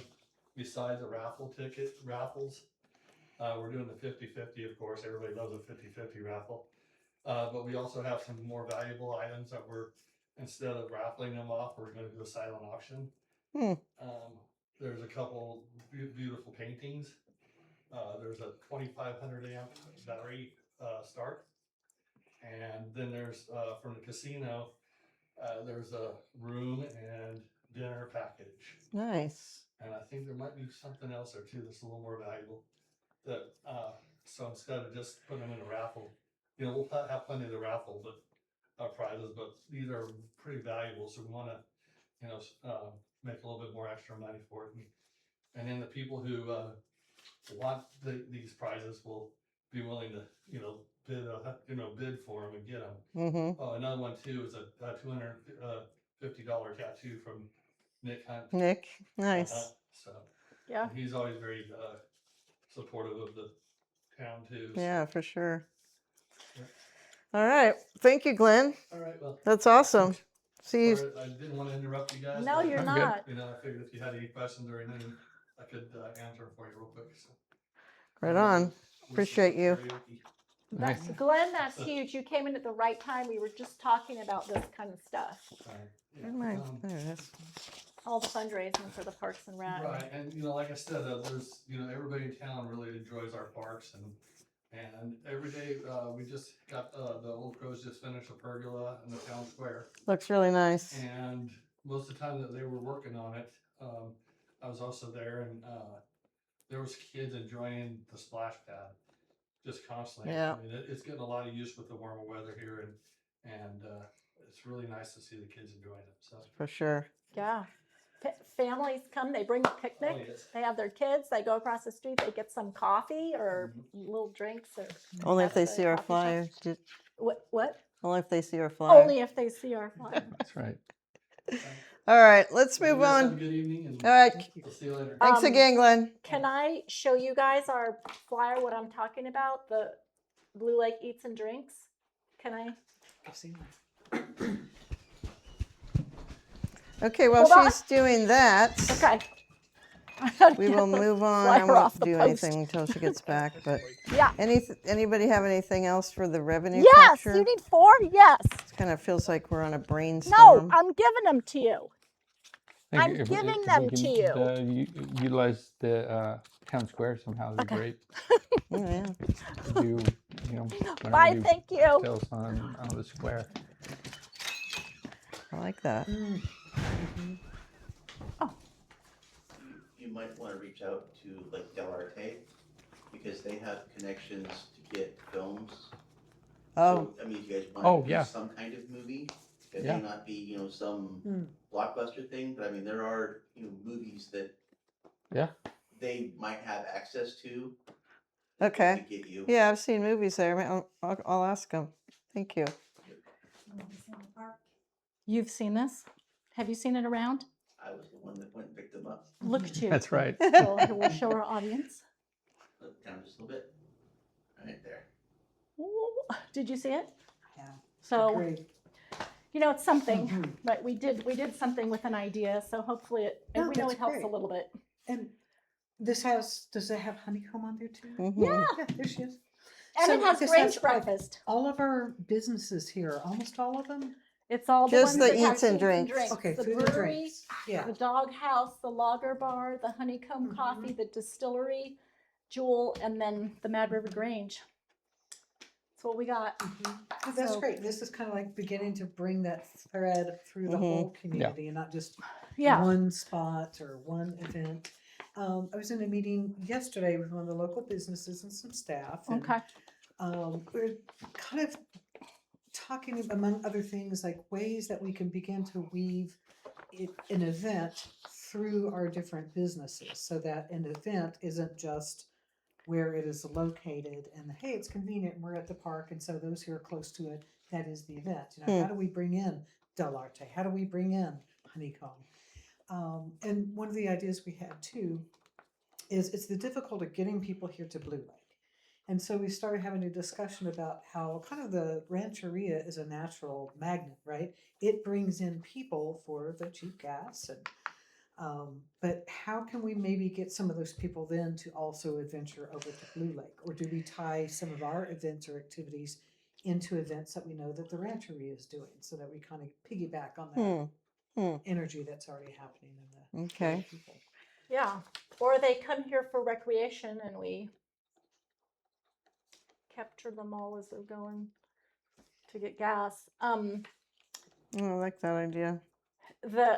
besides the raffles, we're doing the 50-50, of course. Everybody loves a 50-50 raffle. But we also have some more valuable items that instead of raffling them off, we're going to do a silent auction. There's a couple beautiful paintings. There's a 2,500 amp battery start. And then there's, from the casino, there's a room and dinner package. Nice. And I think there might be something else there too that's a little more valuable. So instead of just putting them in a raffle, we'll have plenty of the raffle prizes, but these are pretty valuable. So we want to, make a little bit more extra money for it. And then the people who want these prizes will be willing to, bid for them and get them. Mm-hmm. Oh, another one too is a $250 tattoo from Nick Hunt. Nick. Nice. So Yeah. he's always very supportive of the town too. so- Yeah, for sure. Yeah. All right. Thank you, Glenn. All right. Well, That's awesome. See you. I didn't want to interrupt you guys. No, but, you're I'm good. not. I figured if you had any questions or anything, I could answer them for you real quick. So. Right on. Listen to Appreciate you. karaoke. Nice. Glenn, that's huge. You came in at the right time. We were just talking about this kind of stuff. Yeah, Where am I? There it is. All the fundraising for the Parks and Rec. right, and like I said, there's everybody in town really enjoys our parks, and every day we just got the Old Crows just finished a pergola in the town square, Looks really nice. and most of the time that they were working on it, I was also there, and there was kids enjoying the splash pad just constantly. Yeah. I mean, it's getting a lot of use with the warmer weather here, and it's really nice to see the kids enjoying it. So. For sure. Yeah. Families come, they bring a picnic. Oh, yes. They have their kids, they go across the street, they get some coffee or little drinks or. Only if at they the see our coffee shop. flyer. What? Only if they see our flyer. Only if they see our flyer. That's right. All right. Let's You move guys have a on. good evening, and All right. we'll see you later. Thanks again, Glenn. Can I show you guys our flyer, what I'm talking about? The Blue Lake Eats and Drinks? Can I? I've seen that. Okay, while Hold on. she's doing that, Okay. we will move on. flyer I off won't the do post. anything until she gets back. But Yeah. anybody have anything else for the revenue Yes, capture? you need 4? Yes. It kind of feels like we're on a No, brainstorm. I'm giving them to you. Thank I'm you. If- giving if them we to utilize the town square somehow. It'd be Okay. great. Oh, yeah. Do whenever Bye, we do thank you. sales on the square. I like that. Mhm. You might wanna reach out to like Del Arte, because they have connections to get films. Oh, So, I mean, if you guys Oh, want to yeah. do some kind of movie, it Yeah. may not be, you know, some Mm. blockbuster thing, but I mean, there are, you know, movies that Yeah. they might have access to. Okay. To get you. yeah, I've seen movies there. I'll ask them. Thank you. You've seen this? Have you seen it around? I was the one that went and picked them up. Look at you. That's right. We'll show our audience. Look down just a little bit. Right there. Ooh, did you see it? Yeah. So, Great. you know, it's something, Mhm. but we did something with an idea, so hopefully and No, we know that's it helps a great. little bit. And does it have honeycomb on there too? Mhm. Yeah, there she is. And So it has this Grange has, like, breakfast. All of our businesses here, almost all of them? It's all the Just ones the that have eats and foods drinks. Okay, The food and brewery, drinks. Yeah. the dog house, the lager bar, the honeycomb Mhm. coffee, the distillery, Jewel, and then the Mad River Grange. That's what we got. Oh, that's So- great. This is kind of like beginning to bring that thread through the Mhm. whole community and not just Yeah. one spot or one event. I was in a meeting yesterday with one of the local businesses and some staff. And, Okay. we're kind of talking, among other things, like ways that we can begin to weave an event through our different businesses so that an event isn't just where it is located and hey, it's convenient and we're at the park. And so those who are close to it, that is the event. You know, how do we bring in Del Arte? How do we bring in Honeycomb? And one of the ideas we had too is it's the difficulty of getting people here to Blue Lake. And so we started having a discussion about how kind of the rancheria is a natural magnet, right? It brings in people for the cheap gas and but how can we maybe get some of those people then to also adventure over to Blue Lake? Or do we tie some of our events or activities into events that we know that the rancheria is doing so that we kind of piggyback on that energy that's already happening in the Okay. people? Yeah. Or they come here for recreation and we capture them all as they're going to get gas. Oh, I like that idea.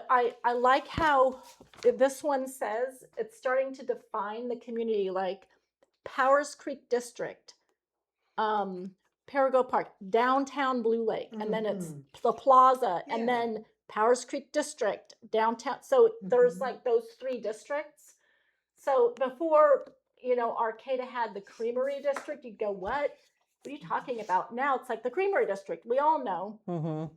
I like how this one says it's starting to define the community, like Powers Creek District, Perigo Park, downtown Blue Lake, and then it's the plaza, Yeah. and then Powers Creek District, downtown. So there's Mhm. like those three districts. So before, you know, Arcata had the Creamery District, you'd go, what are you talking about? Now it's like the Creamery District. We all know Mm-hmm.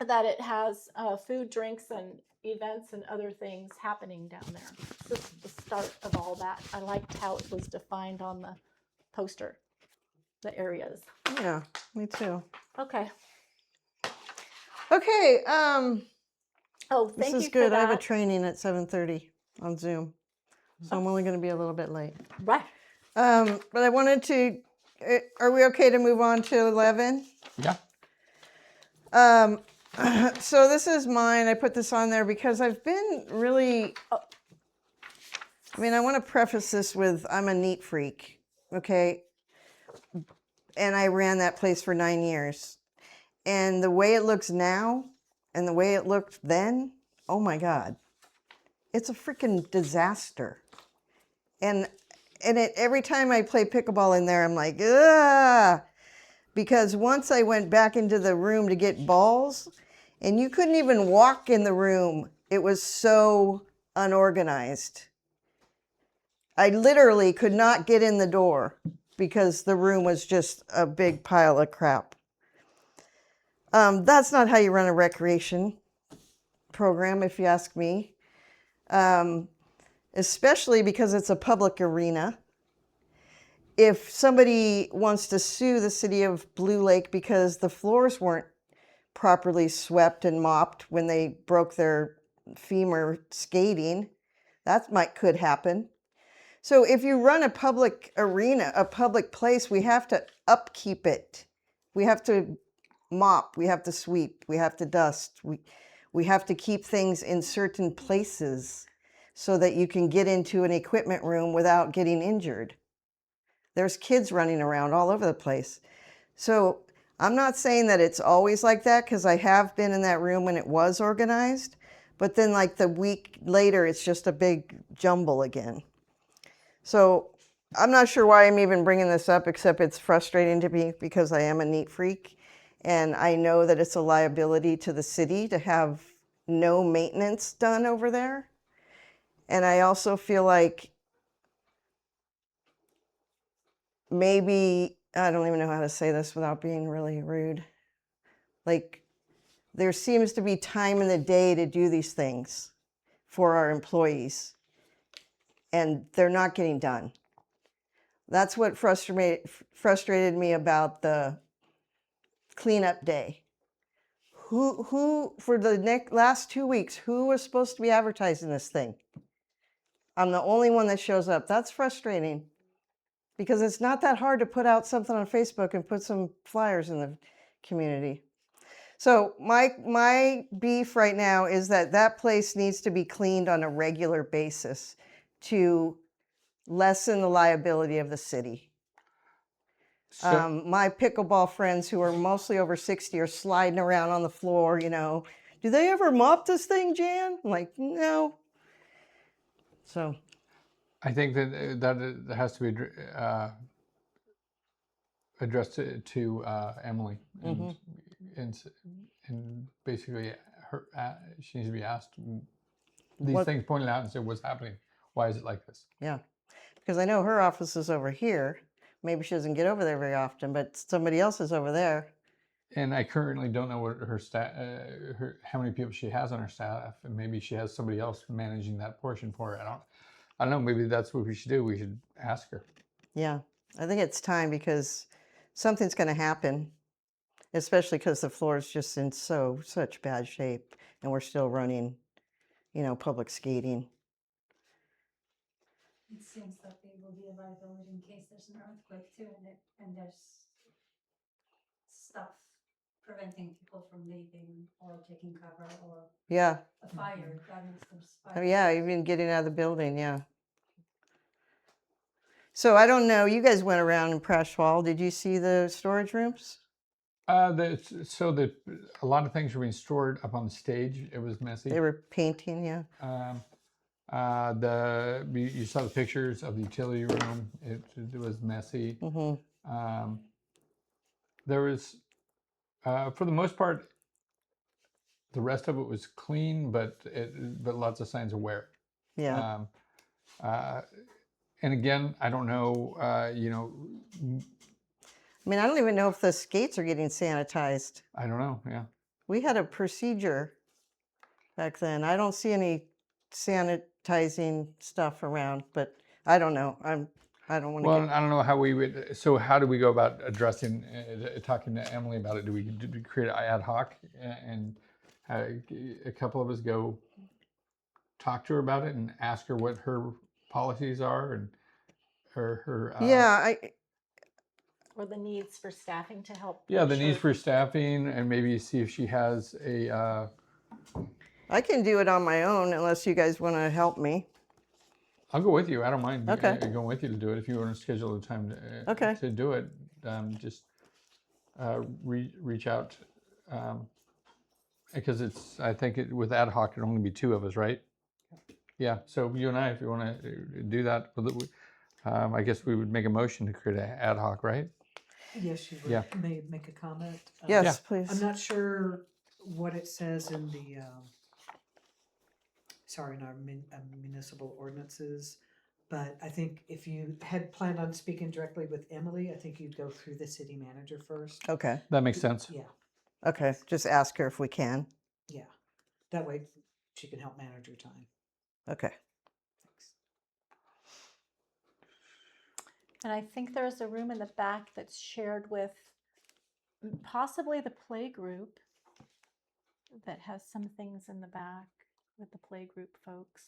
that it has food, drinks, and events and other things happening down there. This is the start of all that. I liked how it was defined on the poster, the areas. Yeah, me too. Okay. Okay. Oh, This thank is you good. for I have a that. training at 7:30 on Zoom, so I'm only going to be a little bit late. Right. But I wanted to. Are we okay to move on to 11? Yeah. So this is mine. I put this on there because I've been really. I mean, I want to preface this with I'm a neat freak, okay? And I ran that place for 9 years. And the way it looks now and the way it looked then, oh my God, it's a freaking disaster. And every time I play pickleball in there, I'm like, ugh. Because once I went back into the room to get balls, and you couldn't even walk in the room. It was so unorganized. I literally could not get in the door because the room was just a big pile of crap. That's not how you run a recreation program, if you ask me. Especially because it's a public arena. If somebody wants to sue the city of Blue Lake because the floors weren't properly swept and mopped when they broke their femur skating, that could happen. So if you run a public arena, a public place, we have to upkeep it. We have to mop, we have to sweep, we have to dust. We have to keep things in certain places so that you can get into an equipment room without getting injured. There's kids running around all over the place. So I'm not saying that it's always like that because I have been in that room when it was organized, but then like the week later, it's just a big jumble again. So I'm not sure why I'm even bringing this up, except it's frustrating to me because I am a neat freak. And I know that it's a liability to the city to have no maintenance done over there. And I also feel like maybe, I don't even know how to say this without being really rude. Like, there seems to be time in the day to do these things for our employees, and they're not getting done. That's what frustrated me about the cleanup day. Who for the last 2 weeks, who was supposed to be advertising this thing? I'm the only one that shows up. That's frustrating because it's not that hard to put out something on Facebook and put some flyers in the community. So my beef right now is that that place needs to be cleaned on a regular basis to lessen the liability of the city. So, My pickleball friends who are mostly over 60 are sliding around on the floor, you know. Do they ever mop this thing, Jan? I'm like, no. So, I think that has to be addressed to Emily, and basically she needs to be asked these What- things pointed out and said, "What's happening? Why is it like this?" yeah. Because I know her office is over here. Maybe she doesn't get over there very often, but somebody else is over there. And I currently don't know what her staff, how many people she has on her staff, and maybe she has somebody else managing that portion for her. I don't know. Maybe that's what we should do. We should ask her. Yeah, I think it's time because something's going to happen, especially because the floor is just in such bad shape, and we're still running, you know, public skating. It seems like they will be a liability in case there's an earthquake too, and there's stuff preventing people from leaving or taking cover or Yeah, a fire, God knows there's oh, fire. yeah, even getting out of the building, yeah. So I don't know. You guys went around in Prash Hall. Did you see the storage rooms? A lot of things were being stored up on the stage. It was messy. They were painting, yeah. You saw the pictures of the utility room. It was messy. There was, for the most part, the rest of it was clean, but lots of signs of wear. Yeah. And again, I don't know. You know, I mean, I don't even know if the skates are getting sanitized. I don't know. Yeah. We had a procedure back then. I don't see any sanitizing stuff around, but I don't know. I don't want to Well, I don't know how we would. So, how do we go about addressing, talking to Emily about it? Do we create an ad hoc and a couple of us go talk to her about it and ask her what her policies are and her yeah, Or the needs for staffing to help. the make needs sure- for staffing, and maybe see if she has a I can do it on my own unless you guys want to help me. I'll go with you. I don't mind Okay. going with you to do it if you want to schedule a time Okay. to do it. Just reach out because I think with ad hoc it'll only be two of us, right? Yeah. So you and I, if you want to do that, I guess we would make a motion to create an ad hoc, right? Yes, you Yeah. may make a comment. Yes, I'm please. not sure what it says in the, in our municipal ordinances, but I think if you had planned on speaking directly with Emily, I think you'd go through the city manager first. Okay. That makes sense. Yeah, Okay. Just ask her if we can. yeah. That way she can help manage her time. Okay. Thanks. And I think there's a room in the back that's shared with possibly the play group that has some things in the back with the play group folks.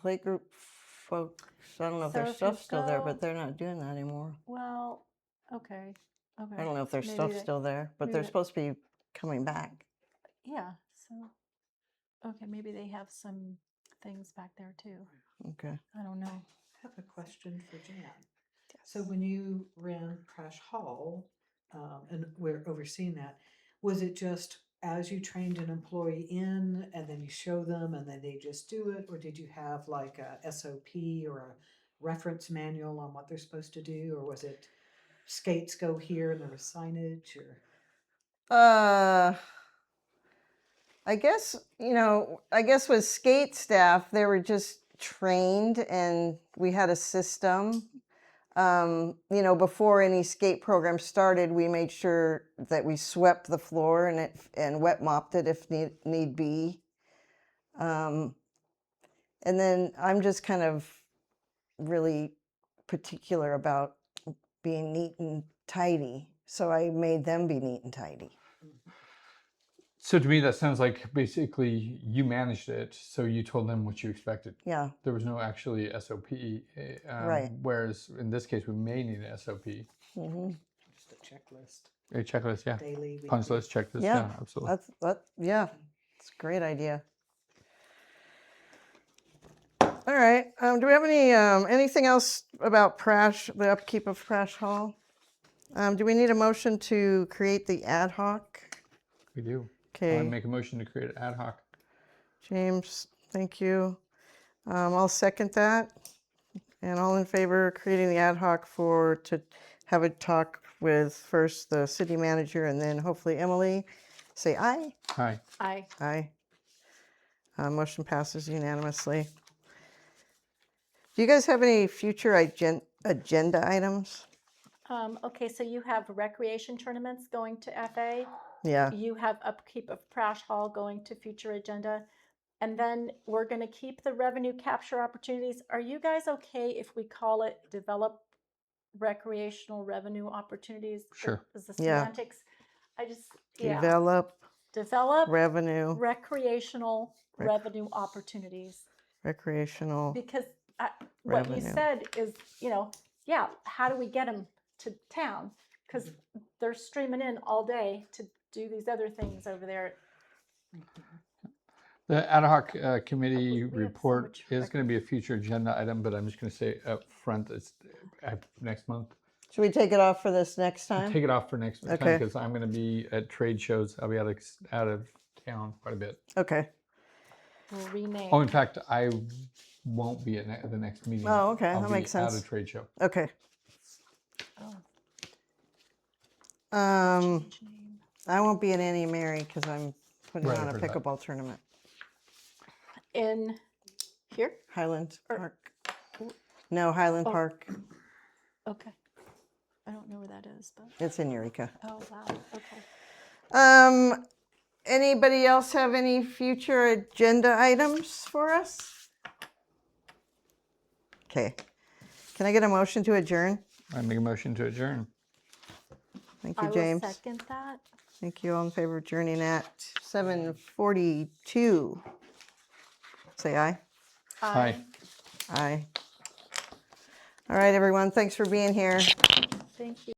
Playgroup folks. I don't know if So their if you stuff's still there, go- but they're not doing that anymore. Well, okay. Okay. I don't know if their Maybe stuff's they- still there, but maybe they're they- supposed to be coming back. Yeah. So, okay, maybe they have some things back there too. Okay. I don't know. I have a question for Jan. So when you ran Crash Hall, and we're overseeing that. Was it just as you trained an employee in and then you show them and then they just do it? Or did you have like a SOP or a reference manual on what they're supposed to do? Or was it skates go here and there was signage or? I guess, I guess with skate staff, they were just trained and we had a system. Before any skate program started, we made sure that we swept the floor and wet mopped it if need be. And then I'm just kind of really particular about being neat and tidy. So I made them be neat and tidy. So to me, that sounds like basically you managed it, so you told them what you expected. Yeah. There was no actually SOP. Right. Whereas in this case, we may need an SOP. Hmm. Just a checklist, A checklist, yeah. daily, Punch weekly? list, checklist, Yeah. yeah, absolutely. Yeah, it's a great idea. All right. Do we have anything else about the upkeep of Prash Hall? Do we need a motion to create the ad hoc? We do. I Okay, make a motion to create an ad hoc. James, thank you. I'll second that. And all in favor of creating the ad hoc to have a talk with first the city manager and then hopefully Emily, say aye. Hi. I, Aye. Motion passes unanimously. Do you guys have any future agenda items? okay, so you have recreation tournaments going to FA. Yeah. You have upkeep of Prash Hall going to future agenda. And then we're going to keep the revenue capture opportunities. Are you guys okay if we call it develop recreational revenue opportunities? Sure. Is the Yeah. semantics? Yeah. Develop Develop revenue, recreational revenue opportunities. recreational. Because what you Revenue. said is, yeah, how do we get them to town? Because they're streaming in all day to do these other things over there. The ad hoc committee have so report much is going to be a future agenda item, but I'm just going to say up front, it's next month. Should we take it off for this next time? Take it off for next time Okay. because I'm going to be at trade shows. I'll be out of town quite a bit. Okay. We'll rename. Oh, in fact, I won't be at the next meeting. Oh, okay, I'll that be makes Out sense. of trade show. Okay. Oh, change name. I won't be at any Mary because I'm putting Right, on I a heard that. pickleball tournament. In here? Highland Or- Park. No, Highland Oh. Park. Okay. I don't know where that is, but It's in Eureka. oh wow. Okay. Anybody else have any future agenda items for us? Okay. Can I get a motion to adjourn? I make a motion to adjourn. Thank I you, will James. second that. Thank you. All in favor of adjourning at 7:42. Say aye. Hi. Aye. All right, everyone. Thanks for being here. Thank you.